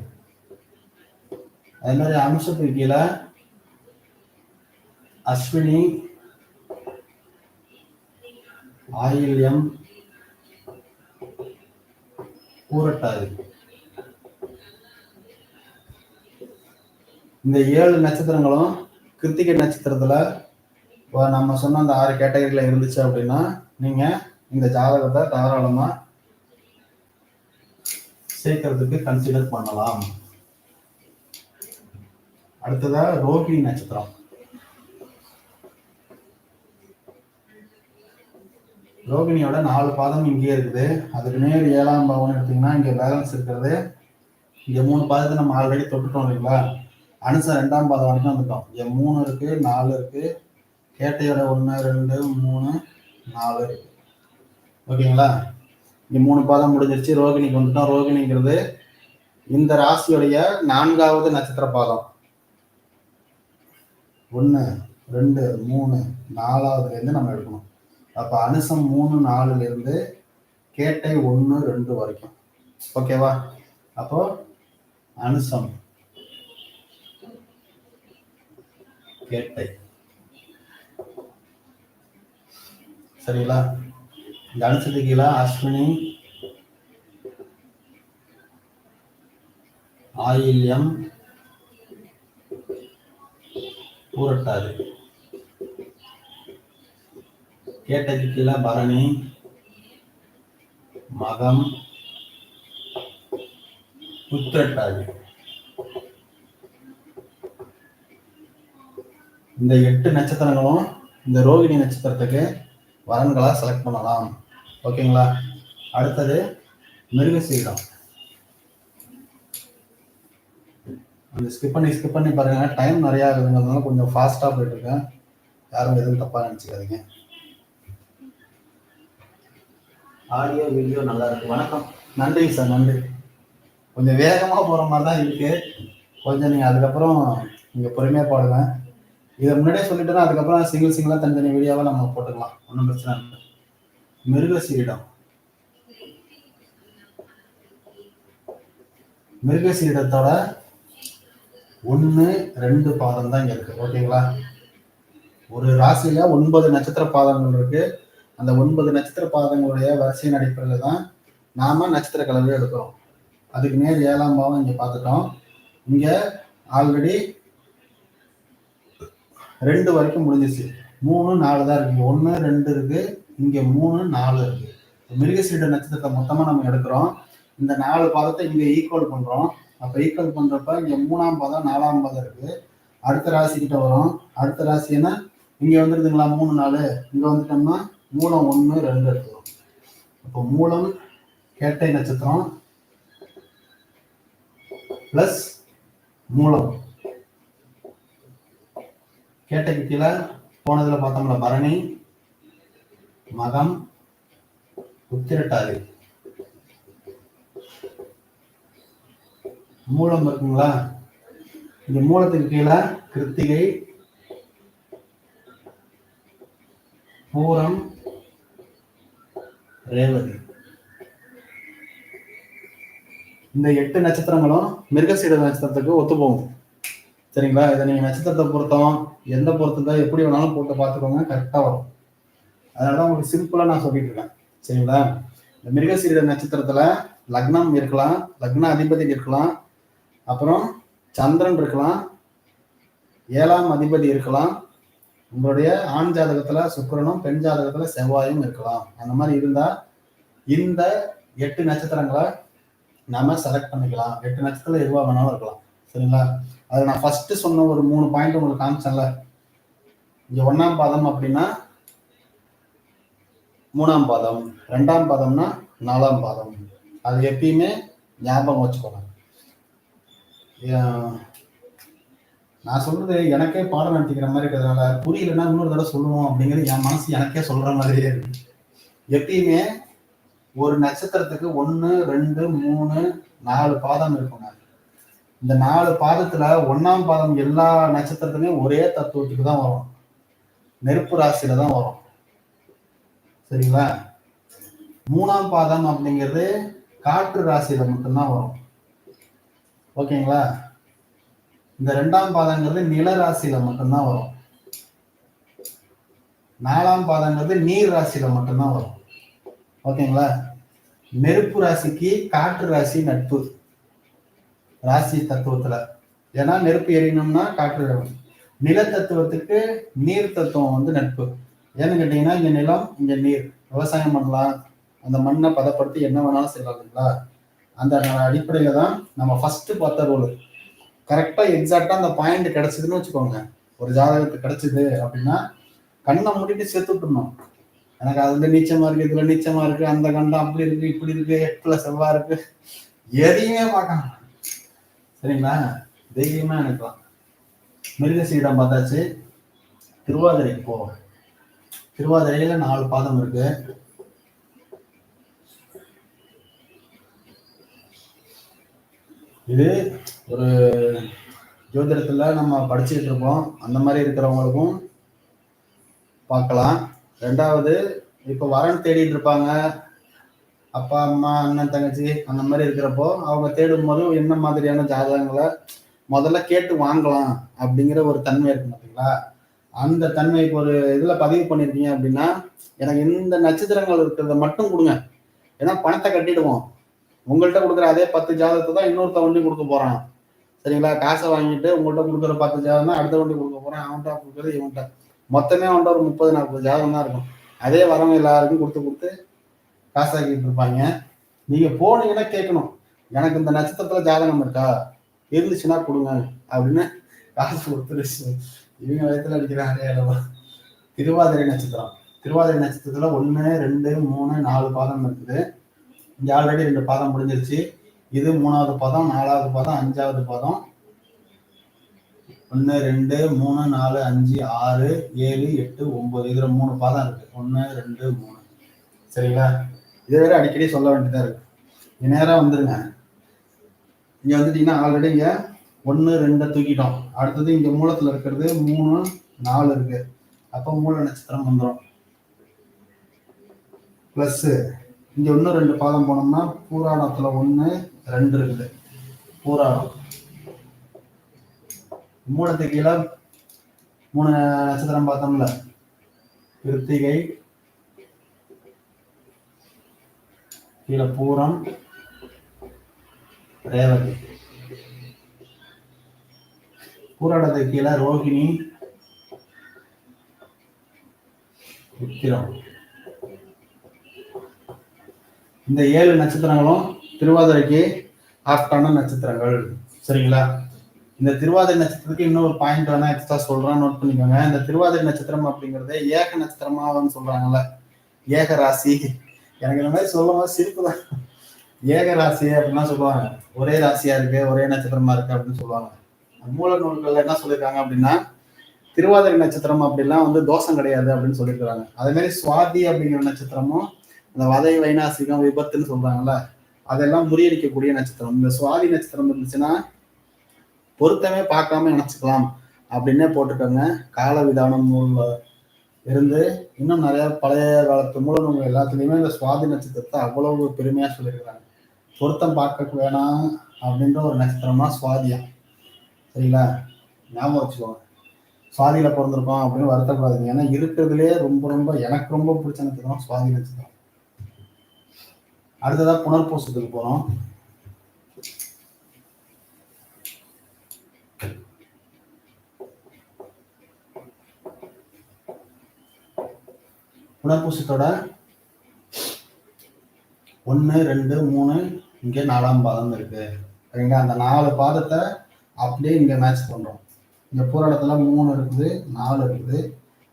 அதே மாதிரி அனுசத்துக்கு கீழே அஸ்வினி, ஆயில்யம், பூரட்டாதி. இந்த 7 நட்சத்திரங்களும் கிருத்திகை நட்சத்திரத்துல நம்ம சொன்ன அந்த 6 கேட்டகரியில இருந்துச்சு அப்படின்னா நீங்க இந்த ஜாதகத்தை தாராளமா சேர்க்கறதுக்கு கன்சிடர் பண்ணலாம். அடுத்ததா ரோகிணி நட்சத்திரம். ரோகிணியோட 4 பாதம் இங்கே இருக்குது. அதுக்கு நேர் 7ஆம் பாவம்னு எடுத்தீங்கன்னா இங்க பேலன்ஸ் இருக்கிறது. இங்க 3 பாதத்தை நம்ம ஆல்ரெடி தொட்டுட்டோம் இல்லைங்களா? அனுசம் 2ஆம் பாதம் வரைக்கும் வந்துட்டோம். இங்க 3 இருக்கு, 4 இருக்கு, கேட்டையோட 1 2 3 4 இருக்கு. ஓகேங்களா? இங்க 3 பாதம் முடிஞ்சிருச்சு. ரோகிணிக்கு வந்துட்டோம். ரோகிணிங்கிறது இந்த ராசியுடைய 4வது நட்சத்திர பாதம். 1 2 3 4வதுல இருந்து நம்ம எடுக்கணும். அப்ப அனுசம் 3 4ல இருந்து கேட்டை 1 2 வரைக்கும். ஓகேவா? அப்போ அனுசம் கேட்டை சரிங்களா? இந்த அனுசத்துக்கு கீழே அஸ்வினி, ஆயில்யம், பூரட்டாதி. கேட்டைக்கு கீழே பரணி, மகம், உத்திரட்டாதி. இந்த 8 நட்சத்திரங்களும் இந்த ரோகிணி நட்சத்திரத்துக்கு வரன்களா செலக்ட் பண்ணலாம். ஓகேங்களா? அடுத்தது மிருகசீரிடம். அந்த ஸ்கிப் பண்ணி பாருங்க. டைம் நிறைய ஆகுதுங்கிறதுனால கொஞ்சம் ஃபாஸ்டா போயிட்டு இருக்கேன். யாரும் எதுவும் தப்பா நினைச்சுக்காதீங்க. ஆடியோ வீடியோ நல்லா இருக்கு. வணக்கம். நன்றி சார், நன்றி. கொஞ்சம் வேகமா போற மாதிரி தான் இருக்கு. கொஞ்சம் நீங்க அதுக்கப்புறம் நீங்க பொறுமையா பாடுங்க. இதை முன்னாடியே சொல்லிட்டோம்னா அதுக்கப்புறம் சிங்கிளா தனித்தனி வீடியோவா நம்ம போட்டுக்கலாம். ஒன்றும் பிரச்சனை இல்லை. மிருகசீரிடம். மிருகசீரிடத்தோட 1 2 பாதம் தான் இங்க இருக்கு. ஓகேங்களா? ஒரு ராசியில 9 நட்சத்திர பாதங்கள் இருக்கு. அந்த 9 நட்சத்திர பாதங்களுடைய வரிசையின் அடிப்படையில் தான் நாம நட்சத்திர கலவை எடுக்கிறோம். அதுக்கு நேர் 7ஆம் பாவம் இங்க பார்த்துட்டோம். இங்க ஆல்ரெடி 2 வரைக்கும் முடிஞ்சிச்சு. 3 4 தான் இருக்கு. 1 2 இருக்கு, இங்க 3 4 இருக்கு. மிருகசீரிட நட்சத்திரத்தை மொத்தமா நம்ம எடுக்கிறோம். இந்த 4 பாதத்தை இங்க ஈக்குவல் பண்றோம். அப்ப ஈக்குவல் பண்றப்ப இங்க 3ஆம் பாதம் 4ஆம் பாதம் இருக்கு. அடுத்த ராசி கிட்ட வரும். அடுத்த ராசி என்ன இங்க வந்துருதுங்களா? 3 4 இங்க வந்துட்டோம்னா மூலம் 1 2 எடுத்துரும். அப்போ மூலம் கேட்டை நட்சத்திரம் பிளஸ் மூலம். கேட்டைக்கு கீழே போனதுல பார்த்தோம்ல பரணி, மகம், உத்திரட்டாதி. மூலம் இருக்குங்களா? இந்த மூலத்துக்கு கீழே கிருத்திகை, பூரம், ரேவதி. இந்த 8 நட்சத்திரங்களும் மிருகசீரிட நட்சத்திரத்துக்கு ஒத்து போகும். சரிங்களா? இதை நீங்க நட்சத்திரத்தை பொறுத்தோம் எந்த பொறுத்ததா எப்படி வேணாலும் போட்டு பார்த்துக்கோங்க, கரெக்டா வரும். அதனாலதான் உங்களுக்கு சிம்பிளா நான் சொல்லிட்டு இருக்கேன். சரிங்களா? இந்த மிருகசீரிட நட்சத்திரத்துல லக்னம் இருக்கலாம், லக்ன அதிபதி இருக்கலாம், அப்புறம் சந்திரன் இருக்கலாம், 7ஆம் அதிபதி இருக்கலாம், உங்களுடைய ஆண் ஜாதகத்துல சுக்கிரனும் பெண் ஜாதகத்துல செவ்வாயும் இருக்கலாம். அந்த மாதிரி இருந்தா இந்த 8 நட்சத்திரங்களை நாம செலக்ட் பண்ணிக்கலாம். 8 நட்சத்திரம் எதுவா வேணாலும் இருக்கலாம். சரிங்களா? அது நான் ஃபர்ஸ்ட் சொன்ன ஒரு 3 பாயிண்ட் உங்களுக்கு காமிச்சேன்ல. இங்க 1ஆம் பாதம் அப்படின்னா 3ஆம் பாதம், 2ஆம் பாதம்னா 4ஆம் பாதம். அது எப்பயுமே ஞாபகம் வச்சுக்கோங்க. நான் சொல்றது எனக்கே பாடம் நடத்திக்கிற மாதிரி இருக்கிறதுனால புரியலன்னா இன்னொரு தடவை சொல்லுவோம் அப்படிங்கிறது என் மனசு எனக்கே சொல்ற மாதிரியே இருக்கு. எப்பயுமே ஒரு நட்சத்திரத்துக்கு 1 2 3 4 பாதம் இருக்குங்க. இந்த 4 பாதத்துல 1ஆம் பாதம் எல்லா நட்சத்திரத்துலயும் ஒரே தத்துவத்துக்கு தான் வரும். நெருப்பு ராசியில தான் வரும். சரிங்களா? 3ஆம் பாதம் அப்படிங்கிறது காற்று ராசியில மட்டும்தான் வரும். ஓகேங்களா? இந்த 2ஆம் பாதங்கிறது நில ராசியில மட்டும்தான் வரும். 4ஆம் பாதங்கிறது நீர் ராசியில மட்டும்தான் வரும். ஓகேங்களா? நெருப்பு ராசிக்கு காற்று ராசி நட்பு ராசி தத்துவத்துல. ஏன்னா நெருப்பு எரியணும்னா காற்று இடம். நில தத்துவத்துக்கு நீர் தத்துவம் வந்து நட்பு. ஏன்னு கேட்டீங்கன்னா இங்க நிலம், இங்க நீர். விவசாயம் பண்ணலாம், அந்த மண்ணை பதப்படுத்தி என்ன வேணாலும் செய்யலாம் இல்லைங்களா? அந்த அடிப்படையில தான் நம்ம ஃபர்ஸ்ட் பார்த்த ரோல் கரெக்டா எக்ஸாக்டா அந்த பாயிண்ட் கிடைச்சதுன்னு வச்சுக்கோங்க. ஒரு ஜாதகத்துக்கு கிடைச்சது அப்படின்னா கண்ணை மூடிட்டு சேர்த்து விட்டுருணும். எனக்கு அதுல நீச்சமா இருக்கு, இதுல நீச்சமா இருக்கு, அந்த கண்டம் அப்படி இருக்கு, இப்படி இருக்கு, எட்டுல செவ்வா இருக்கு, எதையுமே பார்க்கலாம். சரிங்களா? தைரியமா நினைக்கலாம். மிருகசீரிடம் பார்த்தாச்சு. திருவாதிரைக்கு போவோம். திருவாதிரையில 4 பாதம் இருக்கு. இது ஒரு ஜோதிடத்துல நம்ம படிச்சுட்டு இருப்போம். அந்த மாதிரி இருக்கிறவங்களுக்கும் பார்க்கலாம். 2வது, இப்ப வரன் தேடிட்டு இருப்பாங்க. அப்பா அம்மா அண்ணன் தங்கச்சி அந்த மாதிரி இருக்கிறப்போ அவங்க தேடும் போது என்ன மாதிரியான ஜாதகங்களை முதல்ல கேட்டு வாங்கலாம் அப்படிங்கிற ஒரு தன்மை இருக்கு பார்த்தீங்களா? அந்த தன்மைக்கு ஒரு இதுல பதிவு பண்ணிருக்கீங்க அப்படின்னா எனக்கு இந்த நட்சத்திரங்கள் இருக்கிறத மட்டும் கொடுங்க. ஏன்னா பணத்தை கட்டிடுவோம். உங்கள்கிட்ட கொடுக்குற அதே 10 ஜாதகத்தை தான் இன்னொருத்த வண்டி கொடுக்க போறான். சரிங்களா? காசை வாங்கிட்டு உங்கள்கிட்ட கொடுக்குற 10 ஜாதகம் தான் அடுத்த வண்டி கொடுக்க போறான். அவன்கிட்ட கொடுக்குறது இவன்கிட்ட மொத்தமே அவன்கிட்ட ஒரு 30-40 ஜாதகம் தான் இருக்கும். அதே வரவங்க எல்லாருக்கும் கொடுத்து காசாக்கிட்டு இருப்பாங்க. நீங்க போனீங்கன்னா கேட்கணும், எனக்கு இந்த நட்சத்திரத்துல ஜாதகம் இருக்கா, இருந்துச்சுன்னா கொடுங்க அப்படின்னு காசு கொடுத்துருச்சு. இவங்க வயத்துல அடிக்கிறாங்க. திருவாதிரை நட்சத்திரம். திருவாதிரை நட்சத்திரத்துல 1, 2, 3, 4 பாதம் இருக்குது. இங்க ஆல்ரெடி 2 பாதம் முடிஞ்சிருச்சு. இது 3வது பாதம், 4வது பாதம், 5வது பாதம். 1, 2, 3, 4, 5, 6, 7, 8, 9 இதுல 3 பாதம் இருக்கு. 1, 2, 3. சரிங்களா? இதை வேற அடிக்கடி சொல்ல வேண்டியதா இருக்கு. நேரம் வந்துருங்க. இங்க வந்துட்டீங்கன்னா ஆல்ரெடி இங்க 1, 2 தூக்கிட்டோம். அடுத்தது இங்க மூலத்துல இருக்கிறது 3, 4 இருக்கு. அப்ப மூல நட்சத்திரம் வந்துடும். பிளஸ் இங்க 1, 2 பாதம் போனோம்னா பூராடத்துல 1, 2 இருக்குது. பூராடம். மூலத்துக்கு கீழே 3 நட்சத்திரம் பார்த்தோம்ல, கிருத்திகை, கீழே பூரம், ரேவதி. பூராடத்துக்கு கீழே ரோகிணி, உத்திரம். இந்த 7 நட்சத்திரங்களும் திருவாதிரைக்கு ஆப்டான நட்சத்திரங்கள். சரிங்களா? இந்த திருவாதிரை நட்சத்திரத்துக்கு இன்னொரு பாயிண்ட் வேணா எக்ஸ்ட்ரா சொல்றேன், நோட் பண்ணிக்கோங்க. இந்த திருவாதிரை நட்சத்திரம் அப்படிங்கறத ஏக நட்சத்திரமான்னு சொல்றாங்கல்ல, ஏக ராசி. எனக்கு இந்த மாதிரி சொல்லும் போது சிரிப்பு தான். ஏக ராசி அப்படின்னா சொல்லுவாங்க, ஒரே ராசியா இருக்கு, ஒரே நட்சத்திரமா இருக்கு அப்படின்னு சொல்லுவாங்க. மூல நூல்கள்ல என்ன சொல்லியிருக்காங்க அப்படின்னா திருவாதிரை நட்சத்திரம் அப்படிலாம் வந்து தோஷம் கிடையாது அப்படின்னு சொல்லியிருக்காங்க. அதே மாதிரி சுவாதி அப்படிங்கிற நட்சத்திரமும் அந்த வதை, வைநாசிகம், விபத்துன்னு சொல்றாங்கல்ல, அதெல்லாம் முறியடிக்கக்கூடிய நட்சத்திரம். இந்த சுவாதி நட்சத்திரம் இருந்துச்சுன்னா பொருத்தமே பார்க்காம நினைச்சுக்கலாம் அப்படின்னே போட்டுக்கோங்க. கால விதானம் நூல்ல இருந்து இன்னும் நிறைய பழைய காலத்து மூல நூல்கள் எல்லாத்துலயுமே இந்த சுவாதி நட்சத்திரத்தை அவ்வளவு பெருமையா சொல்லியிருக்கிறாங்க. பொருத்தம் பார்க்க வேணாம் அப்படின்ற ஒரு நட்சத்திரமா சுவாதியம். சரிங்களா? ஞாபகம் வச்சுக்கோங்க. சுவாதியில பிறந்திருக்கோம் அப்படின்னு வருத்தப்படாதீங்க. ஏன்னா இருக்கிறதுலேயே ரொம்ப எனக்கு ரொம்ப பிடிச்ச நட்சத்திரம் சுவாதி நட்சத்திரம். அடுத்ததா புனர்பூசத்துக்கு போறோம். புனர்பூசத்தோட 1, 2, 3 இங்க 4ஆம் பாதம் இருக்கு. சரிங்களா? அந்த 4 பாதத்தை அப்படியே இங்க மேட்ச் பண்றோம். இங்க பூராடத்துல 3 இருக்குது, 4 இருக்குது,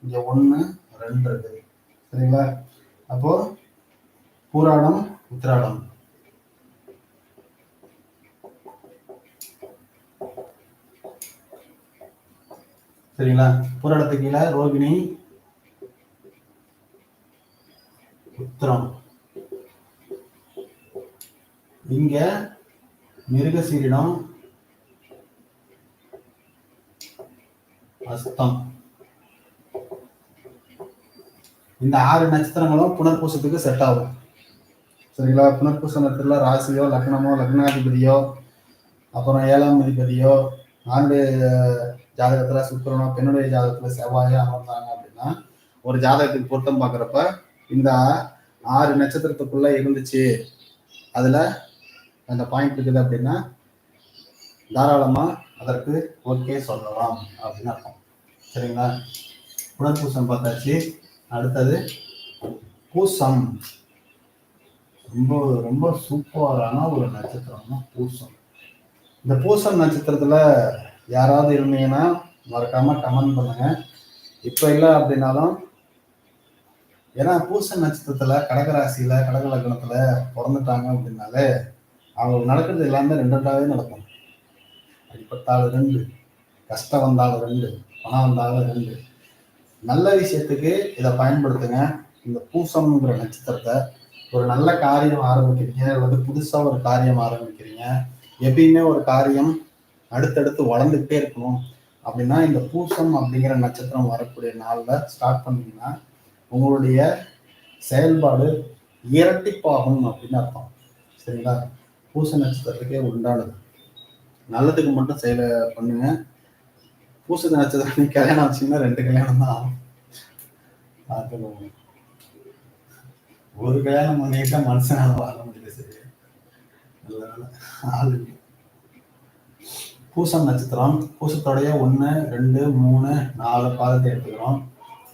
இங்க 1, 2 இருக்குது. சரிங்களா? அப்போ பூராடம், உத்திராடம். சரிங்களா? பூராடத்துக்கு கீழே ரோகிணி, உத்திரம். இங்க மிருகசீரிடம், அஸ்தம். இந்த 6 நட்சத்திரங்களும் புனர்பூசத்துக்கு செட் ஆகும். சரிங்களா? புனர்பூச நட்சத்திரத்துல ராசியோ, லக்னமோ, லக்னாதிபதியோ, அப்புறம் 7ஆம் அதிபதியோ, ஆணுடைய ஜாதகத்துல சுக்கிரனோ, பெண்ணுடைய ஜாதகத்துல செவ்வாயோ அமர்ந்தாங்க அப்படின்னா ஒரு ஜாதகத்துக்கு பொருத்தம் பார்க்குறப்ப இந்த 6 நட்சத்திரத்துக்குள்ள இருந்துச்சு, அதுல அந்த பாயிண்ட் இருக்குது அப்படின்னா தாராளமா அதற்கு ஓகே சொல்லலாம் அப்படின்னு அர்த்தம். சரிங்களா? புனர்பூசம் பார்த்தாச்சு. அடுத்தது பூசம். ரொம்ப ரொம்ப சூப்பரான ஒரு நட்சத்திரம்னா பூசம். இந்த பூசம் நட்சத்திரத்துல யாராவது இருந்தீங்கன்னா மறக்காம கமெண்ட் பண்ணுங்க. இப்ப இல்லை அப்படின்னாலும், ஏன்னா பூச நட்சத்திரத்துல கடகராசியில கடக லக்னத்துல பிறந்துட்டாங்க அப்படின்னாலே அவங்களுக்கு நடக்கிறது எல்லாமே ரெண்டாவே நடக்கும். அடிப்பட்டாலும் ரெண்டு, கஷ்டம் வந்தாலும் ரெண்டு, பணம் வந்தாலும் ரெண்டு. நல்ல விஷயத்துக்கு இதை பயன்படுத்துங்க. இந்த பூசம்ங்கிற நட்சத்திரத்தை ஒரு நல்ல காரியம் ஆரம்பிக்கிறீங்க, அல்லது புதுசா ஒரு காரியம் ஆரம்பிக்கிறீங்க, எப்பயுமே ஒரு காரியம் அடுத்தடுத்து வளர்ந்துக்கிட்டே இருக்கணும் அப்படின்னா இந்த பூசம் அப்படிங்கிற நட்சத்திரம் வரக்கூடிய நாள்ல ஸ்டார்ட் பண்ணீங்கன்னா உங்களுடைய செயல்பாடு இரட்டிப்பாகும் அப்படின்னு அர்த்தம். சரிங்களா? பூச நட்சத்திரத்துக்கே உண்டானது. நல்லதுக்கு மட்டும் செயல பண்ணுங்க. பூச நட்சத்திரம் கல்யாணம் ஆச்சுன்னா 2 கல்யாணம் தான் ஆகும். ஒரு கல்யாணம் பண்ணிட்டா மனுஷனால வாழ முடியல. சரி, ஆளு. பூசம் நட்சத்திரம், பூசத்தோடைய 1, 2, 3, 4 பாதத்தை எடுத்துக்கிறோம்.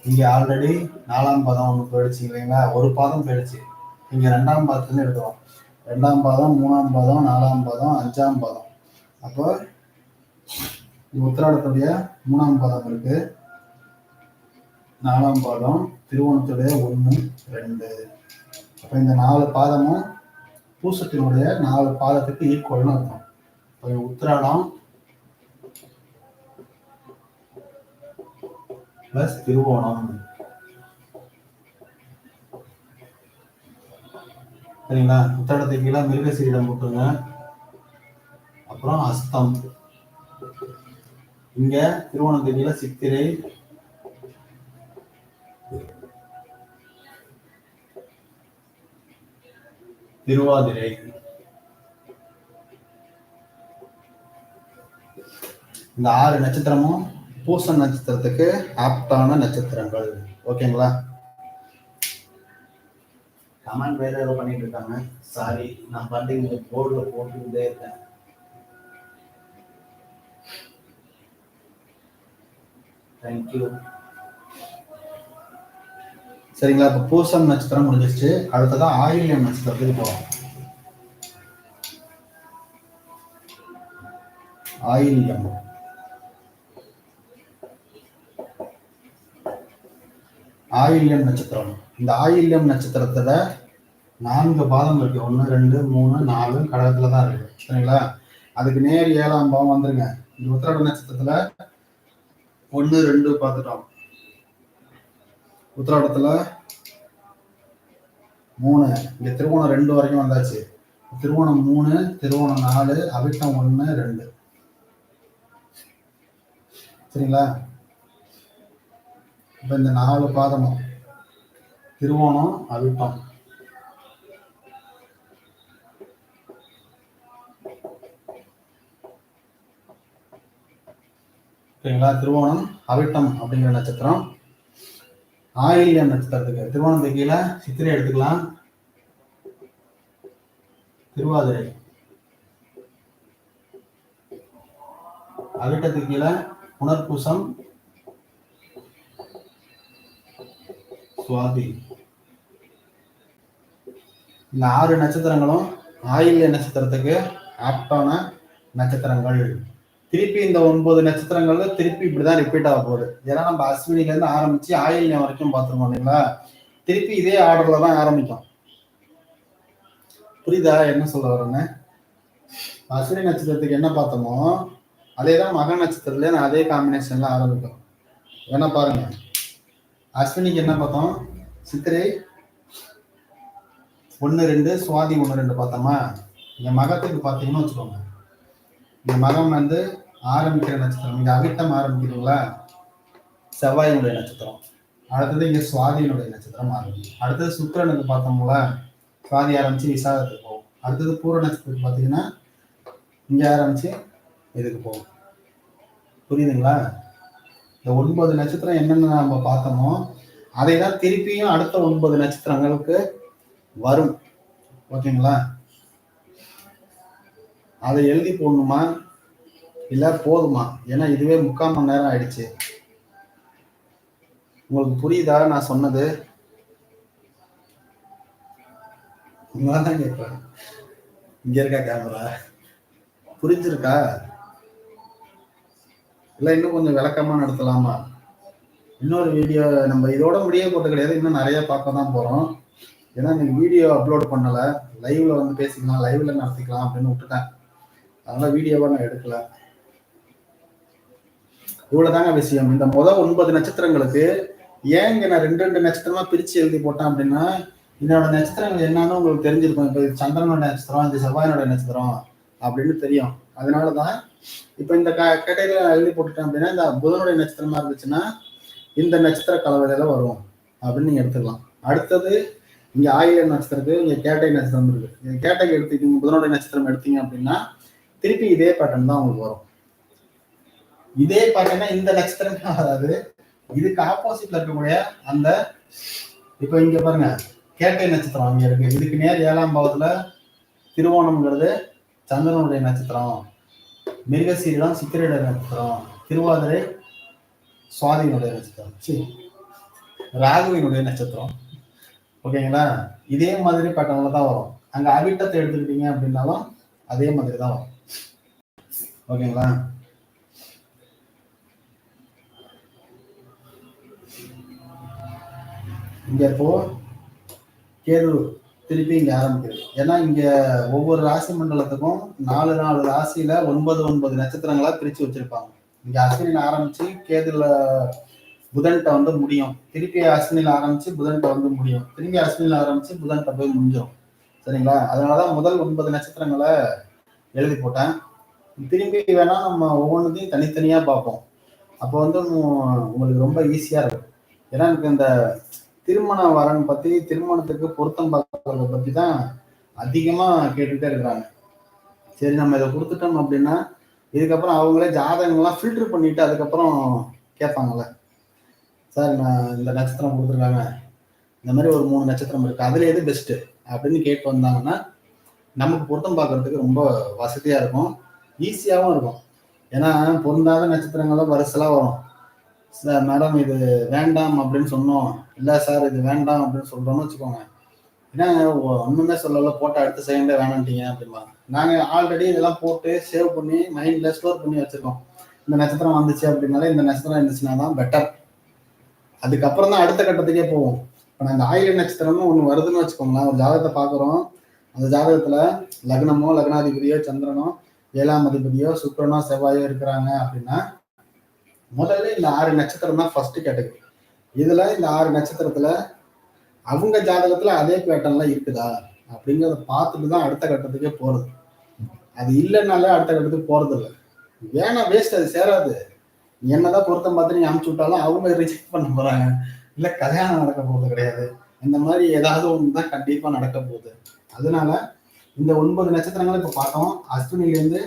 இங்க ஆல்ரெடி 4ஆம் பாதம் ஒன்று போயிடுச்சு இல்லைங்களா? ஒரு பாதம் போயிடுச்சு. இங்க 2ஆம் பாதத்துலேருந்து எடுத்துக்கிறோம். 2ஆம் பாதம், 3ஆம் பாதம், 4ஆம் பாதம், 5ஆம் பாதம். அப்போ உத்திராடத்துடைய 3ஆம் பாதம் இருக்கு, 4ஆம் பாதம், திருவோணத்துடைய 1, 2. அப்ப இந்த 4 பாதமும் பூசத்தினுடைய 4 பாதத்துக்கு ஈக்குவல்னு இருக்கும். இப்போ உத்திராடம் பிளஸ் திருவோணம். சரிங்களா? உத்திராடத்துக்கு கீழே மிருகசீரிடம் போட்டுருங்க. அப்புறம் அஸ்தம். இங்க திருவோணத்துக்கு கீழே சித்திரை, திருவாதிரை. இந்த 6 நட்சத்திரமும் பூச நட்சத்திரத்துக்கு ஆப்டான நட்சத்திரங்கள். ஓகேங்களா? கமெண்ட் வேற ஏதோ பண்ணிட்டு இருக்காங்க. சாரி, நான் பாட்டு போர்டுல போட்டுக்கிட்டே இருக்கேன். தேங்க்யூ. சரிங்களா? இப்ப பூசம் நட்சத்திரம் முடிஞ்சிருச்சு. அடுத்ததான் ஆயில்யம் நட்சத்திரத்துக்கு போவோம். ஆயில்யம். ஆயில்யம் நட்சத்திரம். இந்த ஆயில்யம் நட்சத்திரத்துல 4 பாதம் இருக்கு. 1, 2, 3, 4 கடகத்துல தான் இருக்கு. சரிங்களா? அதுக்கு நேர் 7ஆம் பாவம் வந்துருங்க. இந்த உத்திராட நட்சத்திரத்துல 1, 2 பார்த்துட்டோம். உத்திராடத்துல 3, இங்க திருவோணம் 2 வரைக்கும் வந்தாச்சு. திருவோணம் 3, திருவோணம் 4, அவிட்டம் 1, 2. சரிங்களா? இப்ப இந்த 4 பாதமும் திருவோணம், அவிட்டம். சரிங்களா? திருவோணம், அவிட்டம் அப்படிங்கிற நட்சத்திரம். ஆயில்யம் நட்சத்திரத்துக்கு திருவோணத்துக்கு கீழே சித்திரை எடுத்துக்கலாம், திருவாதிரை. அவிட்டத்துக்கு கீழே புனர்பூசம், சுவாதி. இந்த 6 நட்சத்திரங்களும் ஆயில்ய நட்சத்திரத்துக்கு ஆப்டான நட்சத்திரங்கள். திருப்பி இந்த 9 நட்சத்திரங்கள்ல திருப்பி இப்படிதான் ரிப்பீட் ஆக போகுது. ஏன்னா நம்ம அஸ்வினில இருந்து ஆரம்பிச்சு ஆயில்யம் வரைக்கும் பார்த்துருக்கோம் இல்லைங்களா? திருப்பி இதே ஆர்டர்ல தான் ஆரம்பிக்கும். புரியுதா என்ன சொல்ல வரேன்னு? அஸ்வினி நட்சத்திரத்துக்கு என்ன பார்த்தோமோ அதேதான் மக நட்சத்திரத்துல அதே காம்பினேஷன்ல ஆரம்பிக்கும். வேணா பாருங்க. அஸ்வினிக்கு என்ன பார்த்தோம்? சித்திரை 1, 2, சுவாதி 1, 2 பார்த்தோமா? இங்க மகத்துக்கு பார்த்தீங்கன்னு வச்சுக்கோங்க, இந்த மகம் வந்து ஆரம்பிக்கிற நட்சத்திரம். இங்க அவிட்டம் ஆரம்பிக்கிறீங்களா? செவ்வாயினுடைய நட்சத்திரம். அடுத்தது இங்க சுவாதியினுடைய நட்சத்திரம் ஆரம்பிக்கும். அடுத்தது சுக்கிரனுக்கு பார்த்தோம்ல, சுவாதி ஆரம்பிச்சு விசாகத்துக்கு போகும். அடுத்தது பூர்வ நட்சத்திரத்துக்கு பார்த்தீங்கன்னா இங்க ஆரம்பிச்சு இதுக்கு போகும். புரியுதுங்களா? இந்த 9 நட்சத்திரம் என்னென்ன நம்ம பார்த்தோமோ அதை தான் திருப்பியும் அடுத்த 9 நட்சத்திரங்களுக்கு வரும். ஓகேங்களா? அதை எழுதி போடணுமா இல்ல போதுமா? ஏன்னா இதுவே 3/4 மணி நேரம் ஆயிடுச்சு. உங்களுக்கு புரியுதா நான் சொன்னது? உங்களாதான் கேட்பேன். இங்க இருக்கா கேமரா? புரிஞ்சிருக்கா? இல்ல இன்னும் கொஞ்சம் விளக்கமா நடத்தலாமா? இன்னொரு வீடியோ நம்ம இதோட முடிய போட்டு கிடையாது, இன்னும் நிறைய பார்க்க தான் போறோம். ஏன்னா இன்னைக்கு வீடியோ அப்லோட் பண்ணல, லைவ்ல வந்து பேசிக்கலாம், லைவ்ல நடத்திக்கலாம் அப்படின்னு விட்டுட்டேன். அதனால வீடியோவா நான் எடுக்கல. இவ்வளவுதாங்க விஷயம். இந்த முதல் 9 நட்சத்திரங்களுக்கு ஏன் இங்க நான் 2 நட்சத்திரமா பிரிச்சு எழுதி போட்டேன் அப்படின்னா, இதோட நட்சத்திரங்கள் என்னன்னு உங்களுக்கு தெரிஞ்சிருக்கும். இப்ப இது சந்திரனோட நட்சத்திரம், இது செவ்வாயினோட நட்சத்திரம் அப்படின்னு தெரியும். அதனாலதான் இப்ப இந்த கேட்டகரியில எழுதி போட்டுட்டேன் அப்படின்னா, இந்த புதனுடைய நட்சத்திரமா இருந்துச்சுன்னா இந்த நட்சத்திர கலவையில வரும் அப்படின்னு நீங்க எடுத்துக்கலாம். அடுத்தது இங்க ஆயில நட்சத்திரத்துக்கு இங்க கேட்டை நட்சத்திரம் இருக்கு. நீங்க கேட்டை எடுத்துக்கிட்டீங்க, புதனுடைய நட்சத்திரம் எடுத்தீங்க அப்படின்னா திருப்பி இதே பேட்டர்ன் தான் உங்களுக்கு வரும். இதே பேட்டர்னா இந்த நட்சத்திரமே வராது. இதுக்கு ஆப்போசிட்ல இருக்கக்கூடிய அந்த இப்ப இங்க பாருங்க, கேட்டை நட்சத்திரம் இங்க இருக்கு. இதுக்கு நேர் 7ஆம் பாவத்துல திருவோணம்ங்கிறது சந்திரனுடைய நட்சத்திரம், மிருகசீரிடம் சித்திரையுடைய நட்சத்திரம், திருவாதிரை சுவாதியினுடைய நட்சத்திரம், ராகுவினுடைய நட்சத்திரம். ஓகேங்களா? இதே மாதிரி பேட்டர்ன்ல தான் வரும். அங்க அவிட்டத்தை எடுத்துக்கிட்டீங்க அப்படின்னாலும் அதே மாதிரி தான் வரும். ஓகேங்களா? இங்க இப்போ கேது திருப்பி இங்க ஆரம்பிக்குது. ஏன்னா இங்க ஒவ்வொரு ராசி மண்டலத்துக்கும் 4 ராசியில 9 நட்சத்திரங்களா பிரிச்சு வச்சிருப்பாங்க. இங்க அஸ்வினில ஆரம்பிச்சு கேதுல புதன்கிட்ட வந்து முடியும், திருப்பி அஸ்வினில ஆரம்பிச்சு புதன்கிட்ட வந்து முடியும், திரும்பி அஸ்வினில ஆரம்பிச்சு புதன்கிட்ட போய் முடிஞ்சிடும். சரிங்களா? அதனாலதான் முதல் 9 நட்சத்திரங்களை எழுதி போட்டேன். திரும்பி வேணா நம்ம ஒவ்வொன்றுத்தையும் தனித்தனியா பார்ப்போம். அப்போ வந்து உங்களுக்கு ரொம்ப ஈஸியா இருக்கும். ஏன்னா எனக்கு இந்த திருமண வரன் பத்தி, திருமணத்துக்கு பொருத்தம் பார்க்கறத பத்தி தான் அதிகமா கேட்டுட்டே இருக்கிறாங்க. சரி நம்ம இதை கொடுத்துட்டோம் அப்படின்னா இதுக்கப்புறம் அவங்களே ஜாதகங்கள்லாம் ஃபில்டர் பண்ணிட்டு அதுக்கப்புறம் கேட்பாங்கல்ல, சார் நான் இந்த நட்சத்திரம் கொடுத்துருக்காங்க, இந்த மாதிரி ஒரு 3 நட்சத்திரம் இருக்கு, அதுல எது பெஸ்ட் அப்படின்னு கேட்டு வந்தாங்கன்னா நமக்கு பொருத்தம் பார்க்கறதுக்கு ரொம்ப வசதியா இருக்கும், ஈஸியாகவும் இருக்கும். ஏன்னா பொருந்தாத நட்சத்திரங்களும் வரிசலா வரும். சார் மேடம் இது வேண்டாம் அப்படின்னு சொன்னோம், இல்லை சார் இது வேண்டாம் அப்படின்னு சொல்றோம்னு வச்சுக்கோங்க, ஏன்னா ஒண்ணுமே சொல்லல, போட்டு அடுத்த செகண்டே வேணான்ட்டீங்க அப்படிம்பாங்க. நாங்கள் ஆல்ரெடி இதெல்லாம் போட்டு சேவ் பண்ணி மைண்ட்ல ஸ்டோர் பண்ணி வச்சிருக்கோம். இந்த நட்சத்திரம் வந்துச்சு அப்படின்னாலே இந்த நட்சத்திரம் இருந்துச்சுன்னா தான் பெட்டர். அதுக்கப்புறம் தான் அடுத்த கட்டத்துக்கே போவோம். இப்போ நாங்கள் ஆயில நட்சத்திரம்னு ஒன்று வருதுன்னு வச்சுக்கோங்களேன், ஒரு ஜாதகத்தை பார்க்குறோம், அந்த ஜாதகத்துல லக்னமோ லக்னாதிபதியோ சந்திரனோ 7ஆம் அதிபதியோ சுக்கிரனோ செவ்வாயோ இருக்கிறாங்க அப்படின்னா முதல்ல இந்த 6 நட்சத்திரம் தான் ஃபர்ஸ்ட் கேட்டகரி. இதுல இந்த 6 நட்சத்திரத்துல அவங்க ஜாதகத்துல அதே பேட்டர்ன்ல இருக்குதா அப்படிங்கிறத பார்த்துட்டு தான் அடுத்த கட்டத்துக்கே போறது. அது இல்லைன்னாலே அடுத்த கட்டத்துக்கு போறது இல்லை. வேணா வேஸ்ட், அது சேராது. என்னதான் பொருத்தம் பார்த்து நீங்க அமுச்சு விட்டாலும் அவங்க ரிஜெக்ட் பண்ண போறாங்க, இல்ல கல்யாணம் நடக்க போறது கிடையாது, இந்த மாதிரி ஏதாவது ஒன்று தான் கண்டிப்பா நடக்க போகுது. அதனால இந்த 9 நட்சத்திரங்களும் இப்ப பார்த்தோம், அஸ்வினிலேருந்து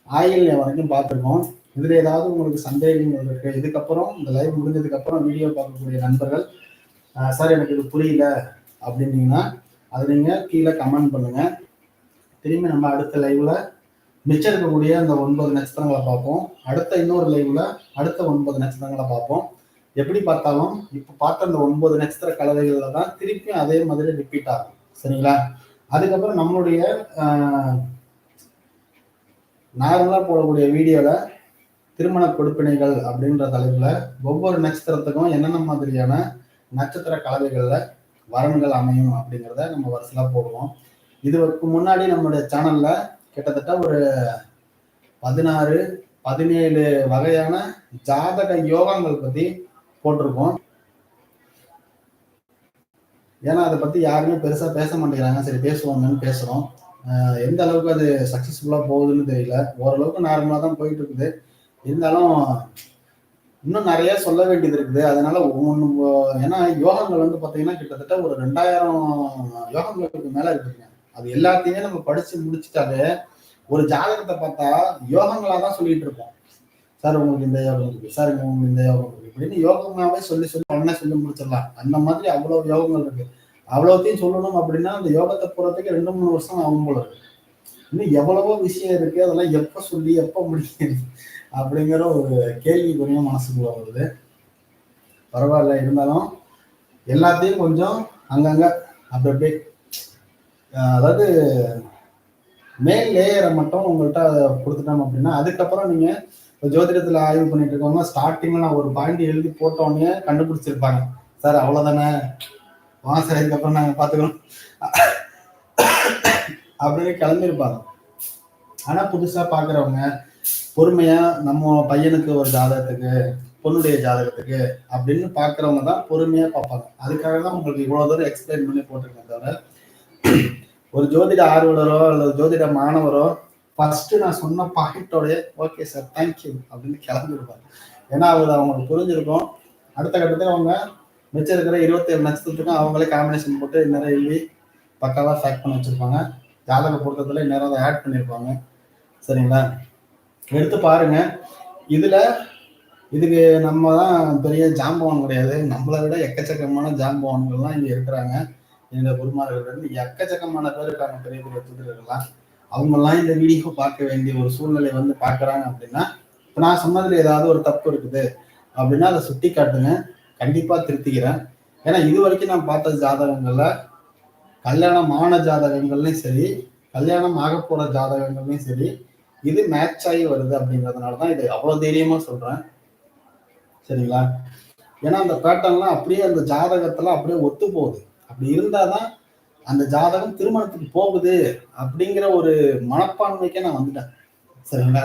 ஆயில்ய வரைக்கும் பார்த்துருக்கோம். இதுல ஏதாவது உங்களுக்கு சந்தேகங்கள் இருக்கு, இதுக்கப்புறம் இந்த லைவ் முடிஞ்சதுக்கு அப்புறம் வீடியோ பார்க்கக்கூடிய நண்பர்கள் சார் எனக்கு இது புரியல அப்படின்னீங்கன்னா அதை நீங்க கீழே கமெண்ட் பண்ணுங்க. திரும்பி நம்ம அடுத்த லைவ்ல மிச்சம் இருக்கக்கூடிய அந்த 9 நட்சத்திரங்களை பார்ப்போம். அடுத்த இன்னொரு லைவ்ல அடுத்த 9 நட்சத்திரங்களை பார்ப்போம். எப்படி பார்த்தாலும் இப்ப பார்த்த அந்த 9 நட்சத்திர கலவைகள்ல தான் திருப்பியும் அதே மாதிரி ரிப்பீட் ஆகும். சரிங்களா? அதுக்கப்புறம் நம்மளுடைய நார்மலா போடக்கூடிய வீடியோல திருமண கொடுப்பினைகள் அப்படின்ற தலைப்புல ஒவ்வொரு நட்சத்திரத்துக்கும் என்னென்ன மாதிரியான நட்சத்திர கலவைகள்ல வரன்கள் அமையும் அப்படிங்கிறத நம்ம வரிசையா போடுவோம். இதுக்கு முன்னாடி நம்மளுடைய சேனல்ல கிட்டத்தட்ட ஒரு 16-17 வகையான ஜாதக யோகங்கள் பத்தி போட்டிருக்கோம். ஏன்னா அதை பத்தி யாருமே பெருசா பேச மாட்டேங்கிறாங்க, சரி பேசுவாங்கன்னு பேசுறோம். எந்த அளவுக்கு அது சக்சஸ்ஃபுல்லா போகுதுன்னு தெரியல, ஓரளவுக்கு நார்மலா தான் போயிட்டு இருக்குது. இருந்தாலும் இன்னும் நிறைய சொல்ல வேண்டியது இருக்குது. அதனால ஒவ்வொன்று, ஏன்னா யோகங்கள் வந்து பாத்தீங்கன்னா கிட்டத்தட்ட ஒரு 2000 யோகங்களுக்கு மேல இருக்குங்க. அது எல்லாத்தையுமே நம்ம படிச்சு முடிச்சுட்டாலே ஒரு ஜாதகத்தை பார்த்தா யோகங்களா தான் சொல்லிட்டு இருப்போம். சார் உங்களுக்கு இந்த யோகம் இருக்கு, சார் உங்களுக்கு இந்த யோகம் இருக்கு இப்படின்னு யோகமாவே சொல்லி உடனே சொல்லி முடிச்சிடலாம். அந்த மாதிரி அவ்வளவு யோகங்கள் இருக்கு. அவ்வளோத்தையும் சொல்லணும் அப்படின்னா அந்த யோகத்தை போறதுக்கு 2-3 வருஷம் ஆகும் போல இருக்கு. இன்னும் எவ்வளவோ விஷயம் இருக்கு, அதெல்லாம் எப்ப சொல்லி எப்ப முடிக்கிறது அப்படிங்கிற ஒரு கேள்விக்குரிய மனசுக்குள்ள வருது. பரவாயில்ல, இருந்தாலும் எல்லாத்தையும் கொஞ்சம் அங்கங்க அப்படி அப்படியே அதாவது மேல் லேயரை மட்டும் உங்கள்கிட்ட கொடுத்துட்டோம் அப்படின்னா, அதுக்கப்புறம் நீங்க ஜோதிடத்துல ஆய்வு பண்ணிட்டு இருக்கவங்க ஸ்டார்டிங்ல நான் ஒரு பாயிண்ட் எழுதி போட்டோன்னே கண்டுபிடிச்சிருப்பாங்க. சார் அவ்வளவுதானே, வாங்க சார் இதுக்கப்புறம் நாங்க பாத்துக்கிறோம் அப்படின்னு கிளம்பியிருப்பாங்க. ஆனா புதுசா பாக்குறவங்க பொறுமையா நம்ம பையனுக்கு ஒரு ஜாதகத்துக்கு, பொண்ணுடைய ஜாதகத்துக்கு அப்படின்னு பாக்குறவங்க தான் பொறுமையா பார்ப்பாங்க. அதுக்காக தான் உங்களுக்கு இவ்வளவு தூரம் எக்ஸ்பிளைன் பண்ணி போட்டிருக்கேன். தவிர ஒரு ஜோதிட ஆர்வலரோ அல்லது ஜோதிட மாணவரோ ஃபர்ஸ்ட் நான் சொன்ன பாயிண்டோடைய ஓகே சார் தேங்க்யூ அப்படின்னு கிளம்பிருப்பாங்க. ஏன்னா அது அவங்களுக்கு புரிஞ்சிருக்கும். அடுத்த கட்டத்துக்கு அவங்க மிச்சம் இருக்கிற 27 நட்சத்திரத்துக்கும் அவங்களே காம்பினேஷன் போட்டு நிறைய எழுதி பக்காவா ஃபேக்ட் பண்ணி வச்சிருப்பாங்க. ஜாதக பொருத்தத்துல நேரம் அதை ஆட் பண்ணியிருப்பாங்க. சரிங்களா, எடுத்து பாருங்க. இதுக்கு நம்ம தான் பெரிய ஜாம்பவான் கிடையாது. நம்மளை விட எக்கச்சக்கமான ஜாம்பவான்கள்லாம் இங்க இருக்கிறாங்க. இந்த குருமார்கள் எக்கச்சக்கமான பேர் இருக்காங்க, பெரிய பெரிய ஜோதிடர்கள்லாம். அவங்கெல்லாம் இந்த வீடியோ பார்க்க வேண்டிய ஒரு சூழ்நிலை வந்து பார்க்குறாங்க அப்படின்னா, இப்போ நான் சொன்னதுல ஏதாவது ஒரு தப்பு இருக்குது அப்படின்னா அதை சுட்டி காட்டுங்க, கண்டிப்பா திருத்திக்கிறேன். ஏன்னா இது வரைக்கும் நான் பார்த்த ஜாதகங்கள்ல கல்யாணமான ஜாதகங்கள்லையும் சரி, கல்யாணம் ஆக போற ஜாதகங்கள்லையும் சரி, இது மேட்ச் ஆகி வருது அப்படிங்கிறதுனாலதான் இது அவ்வளவு தைரியமா சொல்றேன். சரிங்களா, ஏன்னா அந்த பேட்டர்ன்லாம் அப்படியே அந்த ஜாதகத்துல அப்படியே ஒத்து போகுது. அப்படி இருந்தாதான் அந்த ஜாதகம் திருமணத்துக்கு போகுது அப்படிங்கிற ஒரு மனப்பான்மைக்கே நான் வந்துட்டேன். சரிங்களா,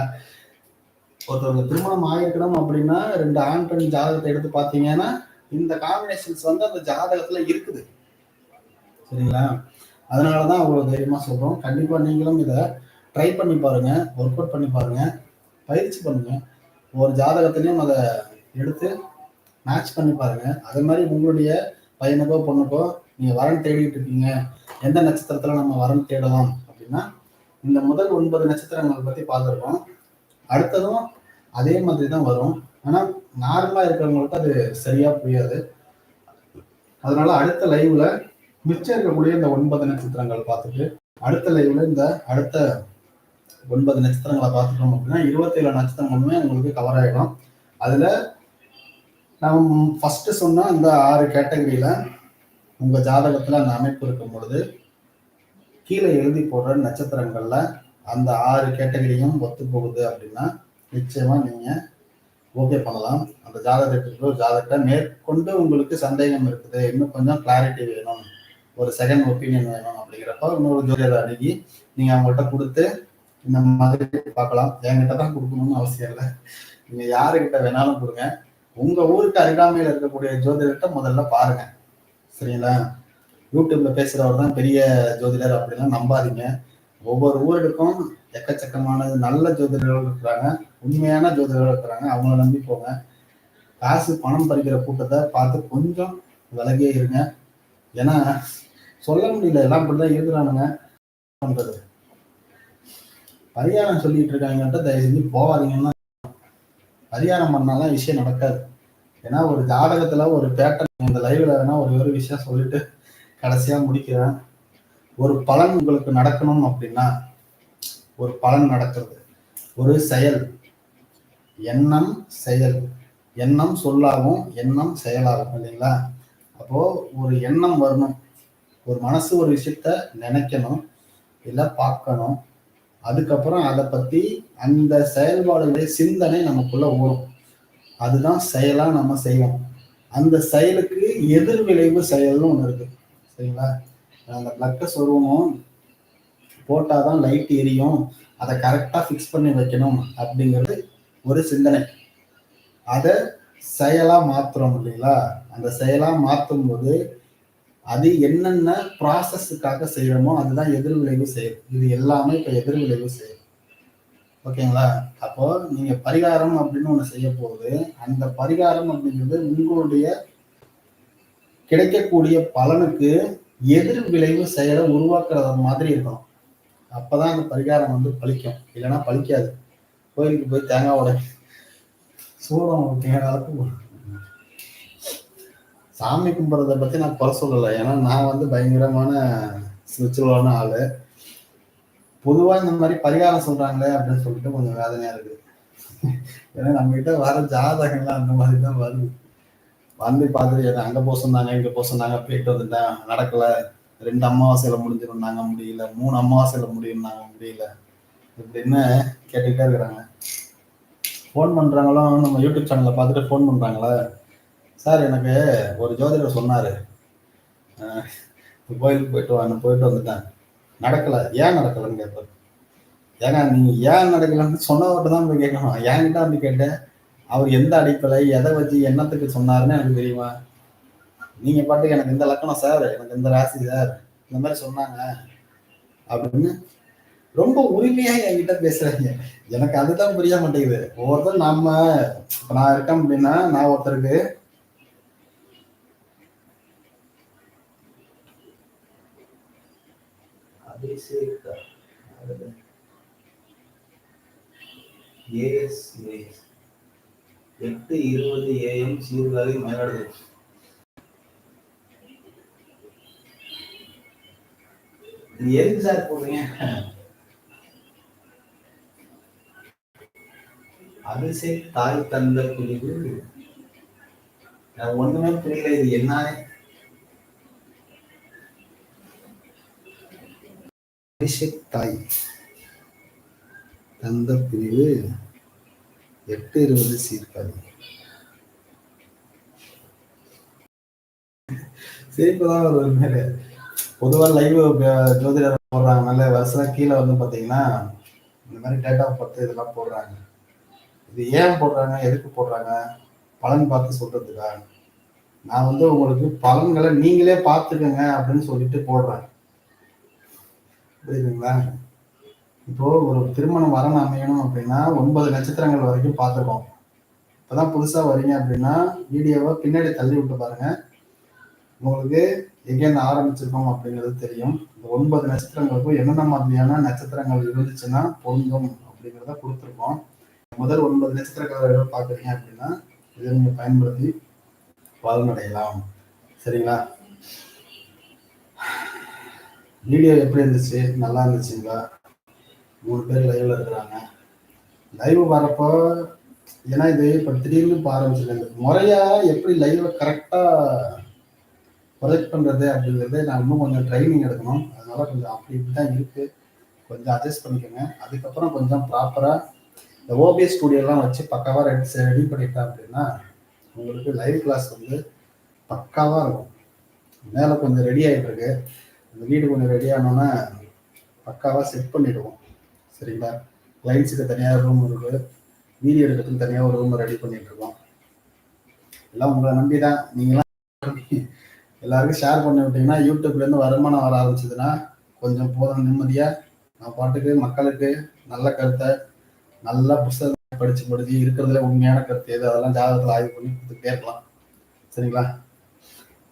ஒருத்தவங்க திருமணம் ஆகிருக்கணும் அப்படின்னா 2 ஆண் பெண் ஜாதகத்தை எடுத்து பார்த்தீங்கன்னா இந்த காம்பினேஷன்ஸ் வந்து அந்த ஜாதகத்துல இருக்குது. சரிங்களா, அதனாலதான் அவ்வளவு தைரியமா சொல்றோம். கண்டிப்பா நீங்களும் இதை ட்ரை பண்ணி பாருங்க, ஒர்க் அவுட் பண்ணி பாருங்க, பயிற்சி பண்ணுங்க. ஒரு ஜாதகத்திலையும் அதை எடுத்து மேட்ச் பண்ணி பாருங்க. அதே மாதிரி உங்களுடைய பையனுக்கோ பொண்ணுக்கோ நீங்க வரன் தேடிட்டு இருக்கீங்க, எந்த நட்சத்திரத்துல நம்ம வரன் தேடலாம் அப்படின்னா இந்த முதல் 9 நட்சத்திரங்கள் பத்தி பார்த்துருக்கோம். அடுத்ததும் அதே மாதிரி தான் வரும். ஆனா நார்மலா இருக்கிறவங்களுக்கு அது சரியா புரியாது. அதனால அடுத்த லைவ்ல மிச்சம் இருக்கக்கூடிய இந்த 9 நட்சத்திரங்கள் பார்த்துட்டு அடுத்த லைவ்ல இந்த அடுத்த 9 நட்சத்திரங்களை பார்த்துட்டோம் அப்படின்னா 27 நட்சத்திரங்களுமே உங்களுக்கு கவர் ஆகிடும். அதுல நான் ஃபர்ஸ்ட் சொன்ன அந்த 6 கேட்டகரியில உங்க ஜாதகத்துல அந்த அமைப்பு இருக்கும் பொழுது கீழே எழுதி போடுற நட்சத்திரங்கள்ல அந்த 6 கேட்டகரியும் ஒத்து போகுது அப்படின்னா நிச்சயமா நீங்க ஓகே பண்ணலாம். அந்த ஜாதகத்தை மேற்கொண்டு உங்களுக்கு சந்தேகம் இருக்குது, இன்னும் கொஞ்சம் கிளாரிட்டி வேணும், ஒரு செகண்ட் ஒப்பீனியன் வேணும் அப்படிங்கிறப்ப இன்னொரு ஜோதிடரை அணுகி நீங்க அவங்கள்ட்ட கொடுத்து இந்த மாதிரி பார்க்கலாம். என்கிட்ட தான் கொடுக்கணும்னு அவசியம் இல்லை, நீங்க யாருக்கிட்ட வேணாலும் கொடுங்க. உங்க ஊருக்கு அருகாமையில் இருக்கக்கூடிய ஜோதிடர்கிட்ட முதல்ல பாருங்க. சரிங்களா, யூடியூப்ல பேசுறவர் தான் பெரிய ஜோதிடர் அப்படிலாம் நம்பாதீங்க. ஒவ்வொரு ஊருக்கும் எக்கச்சக்கமான நல்ல ஜோதிடர்கள் இருக்கிறாங்க, உண்மையான ஜோதிடர்கள் இருக்கிறாங்க, அவங்கள நம்பி போங்க. காசு பணம் பறிக்கிற கூட்டத்தை பார்த்து கொஞ்சம் விலகியே இருங்க. ஏன்னா சொல்ல முடியல, எல்லாம் இப்படிதான் இருக்கிறானுங்க. பண்றது பரிகாரம் சொல்லிட்டு இருக்காங்கன்ட்டு தயவு செஞ்சு போவாதீங்கன்னா, பரிகாரம் பண்ணாலாம் விஷயம் நடக்காது. ஏன்னா ஒரு ஜாதகத்துல ஒரு பேட்டர்ன் இந்த லைவ்ல வேணா ஒரு விஷயம் சொல்லிட்டு கடைசியா முடிக்கிறேன். ஒரு பலன் உங்களுக்கு நடக்கணும் அப்படின்னா, ஒரு பலன் நடக்கிறது ஒரு செயல், எண்ணம் செயல், எண்ணம் சொல்லாகும், எண்ணம் செயலாகும் இல்லைங்களா. அப்போ ஒரு எண்ணம் வரணும், ஒரு மனசு ஒரு விஷயத்த நினைக்கணும், இல்லை பார்க்கணும், அதுக்கப்புறம் அதை பத்தி அந்த செயல்பாடுகளுடைய சிந்தனை நமக்குள்ள ஓடும், அதுதான் செயலா நம்ம செய்வோம். அந்த செயலுக்கு எதிர்விளைவு செயல்னு ஒண்ணு இருக்கு. சரிங்களா, அந்த பிளக்க சொருவமும் போட்டாதான் லைட் எரியும், அதை கரெக்டா ஃபிக்ஸ் பண்ணி வைக்கணும் அப்படிங்கிறது ஒரு சிந்தனை. அதை செயலா மாத்துறோம் இல்லைங்களா, அந்த செயலா மாற்றும் போது அது என்னென்ன ப்ராசஸுக்காக செய்யறோமோ அதுதான் எதிர்விளைவு செய்யும். இது எல்லாமே இப்ப எதிர்விளைவு செய்யும். ஓகேங்களா, அப்போ நீங்க பரிகாரம் அப்படின்னு ஒண்ணு செய்ய போகுது, அந்த பரிகாரம் அப்படிங்கிறது உங்களுடைய கிடைக்கக்கூடிய பலனுக்கு எதிர் விளைவு செயலை உருவாக்குற மாதிரி இருக்கணும். அப்பதான் அந்த பரிகாரம் வந்து பலிக்கும், இல்லைன்னா பலிக்காது. கோயிலுக்கு போய் தேங்காவோட சூடம் சாமி கும்பிட்றத பத்தி நான் குறை சொல்லலை, ஏன்னா நான் வந்து பயங்கரமான ஸ்பிரிச்சுவலான ஆளு. பொதுவா இந்த மாதிரி பரிகாரம் சொல்றாங்களே அப்படின்னு சொல்லிட்டு கொஞ்சம் வேதனையா இருக்கு. ஏன்னா நம்ம கிட்ட வர ஜாதகங்கள்லாம் அந்த மாதிரி தான் வருது. வந்து பார்த்துட்டு அங்க போக சொன்னாங்க, இங்க போக சொன்னாங்க, போயிட்டு வந்துட்டேன், நடக்கல, 2 அமாவாசையில முடிஞ்சிடும் நாங்க முடியல, 3 அமாவாசையில முடியும் நாங்க முடியல இப்படின்னு கேட்டுக்கிட்டே இருக்கிறாங்க. ஃபோன் பண்றவங்களும் நம்ம யூடியூப் சேனலை பார்த்துட்டு ஃபோன் பண்றாங்களா, சார் எனக்கு ஒரு ஜோதிடர் சொன்னாரு கோயிலுக்கு போயிட்டு வாங்க, போயிட்டு வந்துட்டேன், நடக்கல, ஏன் நடக்கலன்னு கேட்பாரு. ஏன்னா நீங்க ஏன் நடக்கலன்னு சொன்னவர்கிட்ட தான் போய் கேட்கணும், என்கிட்ட வந்து கேட்டேன் அவர் எந்த அடிப்படை எதை வச்சு என்னத்துக்கு சொன்னாருன்னு எனக்கு தெரியுமா? நீங்க பாட்டுக்கு எனக்கு இந்த லக்கணம் சார், எனக்கு இந்த ராசி சார், இந்த மாதிரி சொன்னாங்க அப்படின்னு ரொம்ப உரிமையா என்கிட்ட பேசுறாங்க. எனக்கு அதுதான் புரிய மாட்டேங்குது. ஒவ்வொருத்தரும் நம்ம இப்ப நான் இருக்கேன் அப்படின்னா, நான் ஒருத்தருக்கு ஏஎஸ் 8:20 AM சீர்காழி மயிலாடுதுறை. எதுக்கு சார் போடுறீங்க? அதிசய தாய் தந்த பிரிவு ஒண்ணுமே புரியல, இது என்ன? அதிசய தாய் தந்த பிரிவு 8:20 சீர்காழி. சிரிப்புதான் ஒரு உண்மையில. பொதுவா லைவ் ஜோதிடர் போடுறாங்க, நல்ல வருஷம் கீழே வந்து பாத்தீங்கன்னா இந்த மாதிரி டேட்டா பார்த்து இதெல்லாம் போடுறாங்க. இது ஏன் போடுறாங்க, எதுக்கு போடுறாங்க? பலன் பார்த்து சொல்றதுக்கா? நான் வந்து உங்களுக்கு பலன்களை நீங்களே பார்த்துக்கங்க அப்படின்னு சொல்லிட்டு போடுறேன், புரியுதுங்களா? இப்போ ஒரு திருமணம் வரணும் அமையணும் அப்படின்னா 9 நட்சத்திரங்கள் வரைக்கும் பார்த்துருக்கோம். இப்பதான் புதுசா வரீங்க அப்படின்னா வீடியோவை பின்னாடி தள்ளி விட்டு பாருங்க, உங்களுக்கு எங்கேருந்து ஆரம்பிச்சிருக்கோம் அப்படிங்கிறது தெரியும். இந்த 9 நட்சத்திரங்களுக்கும் என்னென்ன மாதிரியான நட்சத்திரங்கள் இருந்துச்சுன்னா பொருந்தும் அப்படிங்கிறத கொடுத்துருக்கோம். முதல் 9 நட்சத்திரக்காரர்கள் பார்க்குறீங்க அப்படின்னா இதை நீங்க பயன்படுத்தி பலனடையலாம். சரிங்களா? வீடியோ எப்படி இருந்துச்சு? நல்லா இருந்துச்சுங்களா? 3 பேர் லைவ்ல இருக்கிறாங்க. லைவ் வரப்போ ஏன்னா இது இப்போ திடீர்னு இப்போ ஆரம்பிச்சிருக்காங்க, முறையா எப்படி லைவ்ல கரெக்டா ப்ரொஜெக்ட் பண்றது அப்படிங்கிறது நான் இன்னும் கொஞ்சம் ட்ரைனிங் எடுக்கணும். அதனால கொஞ்சம் அப்படி இப்படி தான் இருக்கு, கொஞ்சம் அட்ஜஸ்ட் பண்ணிக்கோங்க. அதுக்கப்புறம் கொஞ்சம் ப்ராப்பரா இந்த ஓபிஎஸ் ஸ்டுடியோலாம் வச்சு பக்காவாக ரெடி பண்ணிட்டேன் அப்படின்னா உங்களுக்கு லைவ் கிளாஸ் வந்து பக்காவாக இருக்கும். மேலே கொஞ்சம் ரெடி ஆகிட்டு இருக்கு, இந்த வீடு கொஞ்சம் ரெடி ஆனோன்னா பக்காவாக செட் பண்ணிடுவோம். சரிங்களா? கிளைண்ட்ஸுக்கு தனியாக ரூம் இருக்குது, வீடியோ எடுக்கிறதுக்கு தனியாக ஒரு ரூம் ரெடி பண்ணிட்டு இருக்கோம். எல்லாம் உங்களை நம்பி தான். நீங்களாம் எல்லாருக்கும் ஷேர் பண்ணி விட்டீங்கன்னா யூடியூப்லேருந்து வருமானம் வர ஆரம்பிச்சதுன்னா கொஞ்சம் போதும் நிம்மதியாக நான் பாட்டுக்கு மக்களுக்கு நல்ல கருத்தை நல்லா புத்தகம் படிச்சு இருக்கிறதுல உண்மையான கருத்து எது அதெல்லாம் ஜாதகத்தில் ஆய்வு பண்ணி கொடுத்துட்டே இருக்கலாம். சரிங்களா?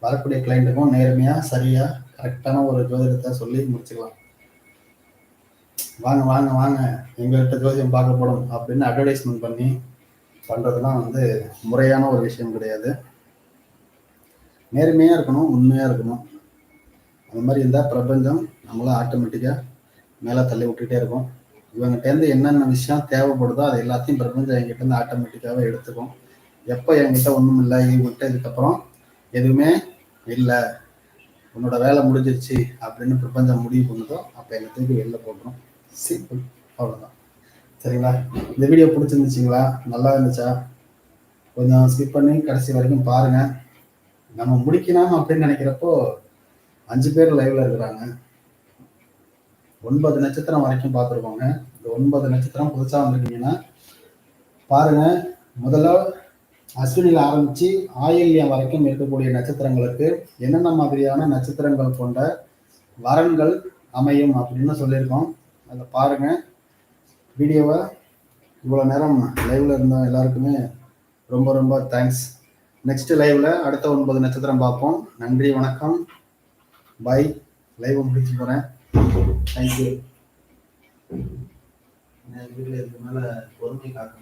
வரக்கூடிய கிளைண்ட்டுக்கும் நேர்மையாக சரியாக கரெக்டான ஒரு ஜோதிடத்தை சொல்லி முடிச்சுக்கலாம். வாங்க வாங்க வாங்க எங்கள்கிட்ட ஜோதிடம் பார்க்கப்படும் அப்படின்னு அட்வர்டைஸ்மெண்ட் பண்ணி பண்ணுறதுலாம் வந்து முறையான ஒரு விஷயம் கிடையாது. நேர்மையாக இருக்கணும், உண்மையாக இருக்கணும். அந்த மாதிரி இருந்தால் பிரபஞ்சம் நம்மளாம் ஆட்டோமேட்டிக்காக மேலே தள்ளி விட்டுக்கிட்டே இருக்கும். இவங்ககிட்டேருந்து என்னென்ன விஷயம் தேவைப்படுதோ அது எல்லாத்தையும் பிரபஞ்சம் என்கிட்டேருந்து ஆட்டோமேட்டிக்காகவே எடுத்துக்கும். எப்போ என்கிட்ட ஒன்றும் இல்லை, இவங்ககிட்ட இதுக்கப்புறம் எதுவுமே இல்லை, உன்னோட வேலை முடிஞ்சிருச்சு அப்படின்னு பிரபஞ்சம் முடிவு பண்ணுதோ அப்போ எங்கள் தூக்கி வெளில போட்டுரும். சிம்பிள், அவ்வளோதான். சரிங்களா? இந்த வீடியோ பிடிச்சிருந்துச்சிங்களா? நல்லா இருந்துச்சா? கொஞ்சம் ஸ்கிப் பண்ணி கடைசி வரைக்கும் பாருங்கள். நம்ம முடிக்கணும் அப்படின்னு நினைக்கிறப்போ 5 பேர் லைவ்ல இருக்கிறாங்க. 9 நட்சத்திரம் வரைக்கும் பார்த்துருக்கோங்க. இந்த 9 நட்சத்திரம் புதுசாக வந்திருக்கீங்கன்னா பாருங்க. முதல்ல அஸ்வினியில் ஆரம்பித்து ஆயில்யம் வரைக்கும் இருக்கக்கூடிய நட்சத்திரங்களுக்கு என்னென்ன மாதிரியான நட்சத்திரங்கள் கொண்ட வரன்கள் அமையும் அப்படின்னு சொல்லியிருக்கோம். அதை பாருங்க. வீடியோவை இவ்வளோ நேரம் லைவ்ல இருந்த எல்லாருக்குமே ரொம்ப ரொம்ப தேங்க்ஸ். நெக்ஸ்ட் லைவ்ல அடுத்த 9 நட்சத்திரம் பார்ப்போம். நன்றி, வணக்கம், பாய். லைவ் முடிச்சு போகிறேன். தேங்க்யூ. வீட்டில் இதுக்கு மேலே பொறுமை காக்க மாட்டேன்.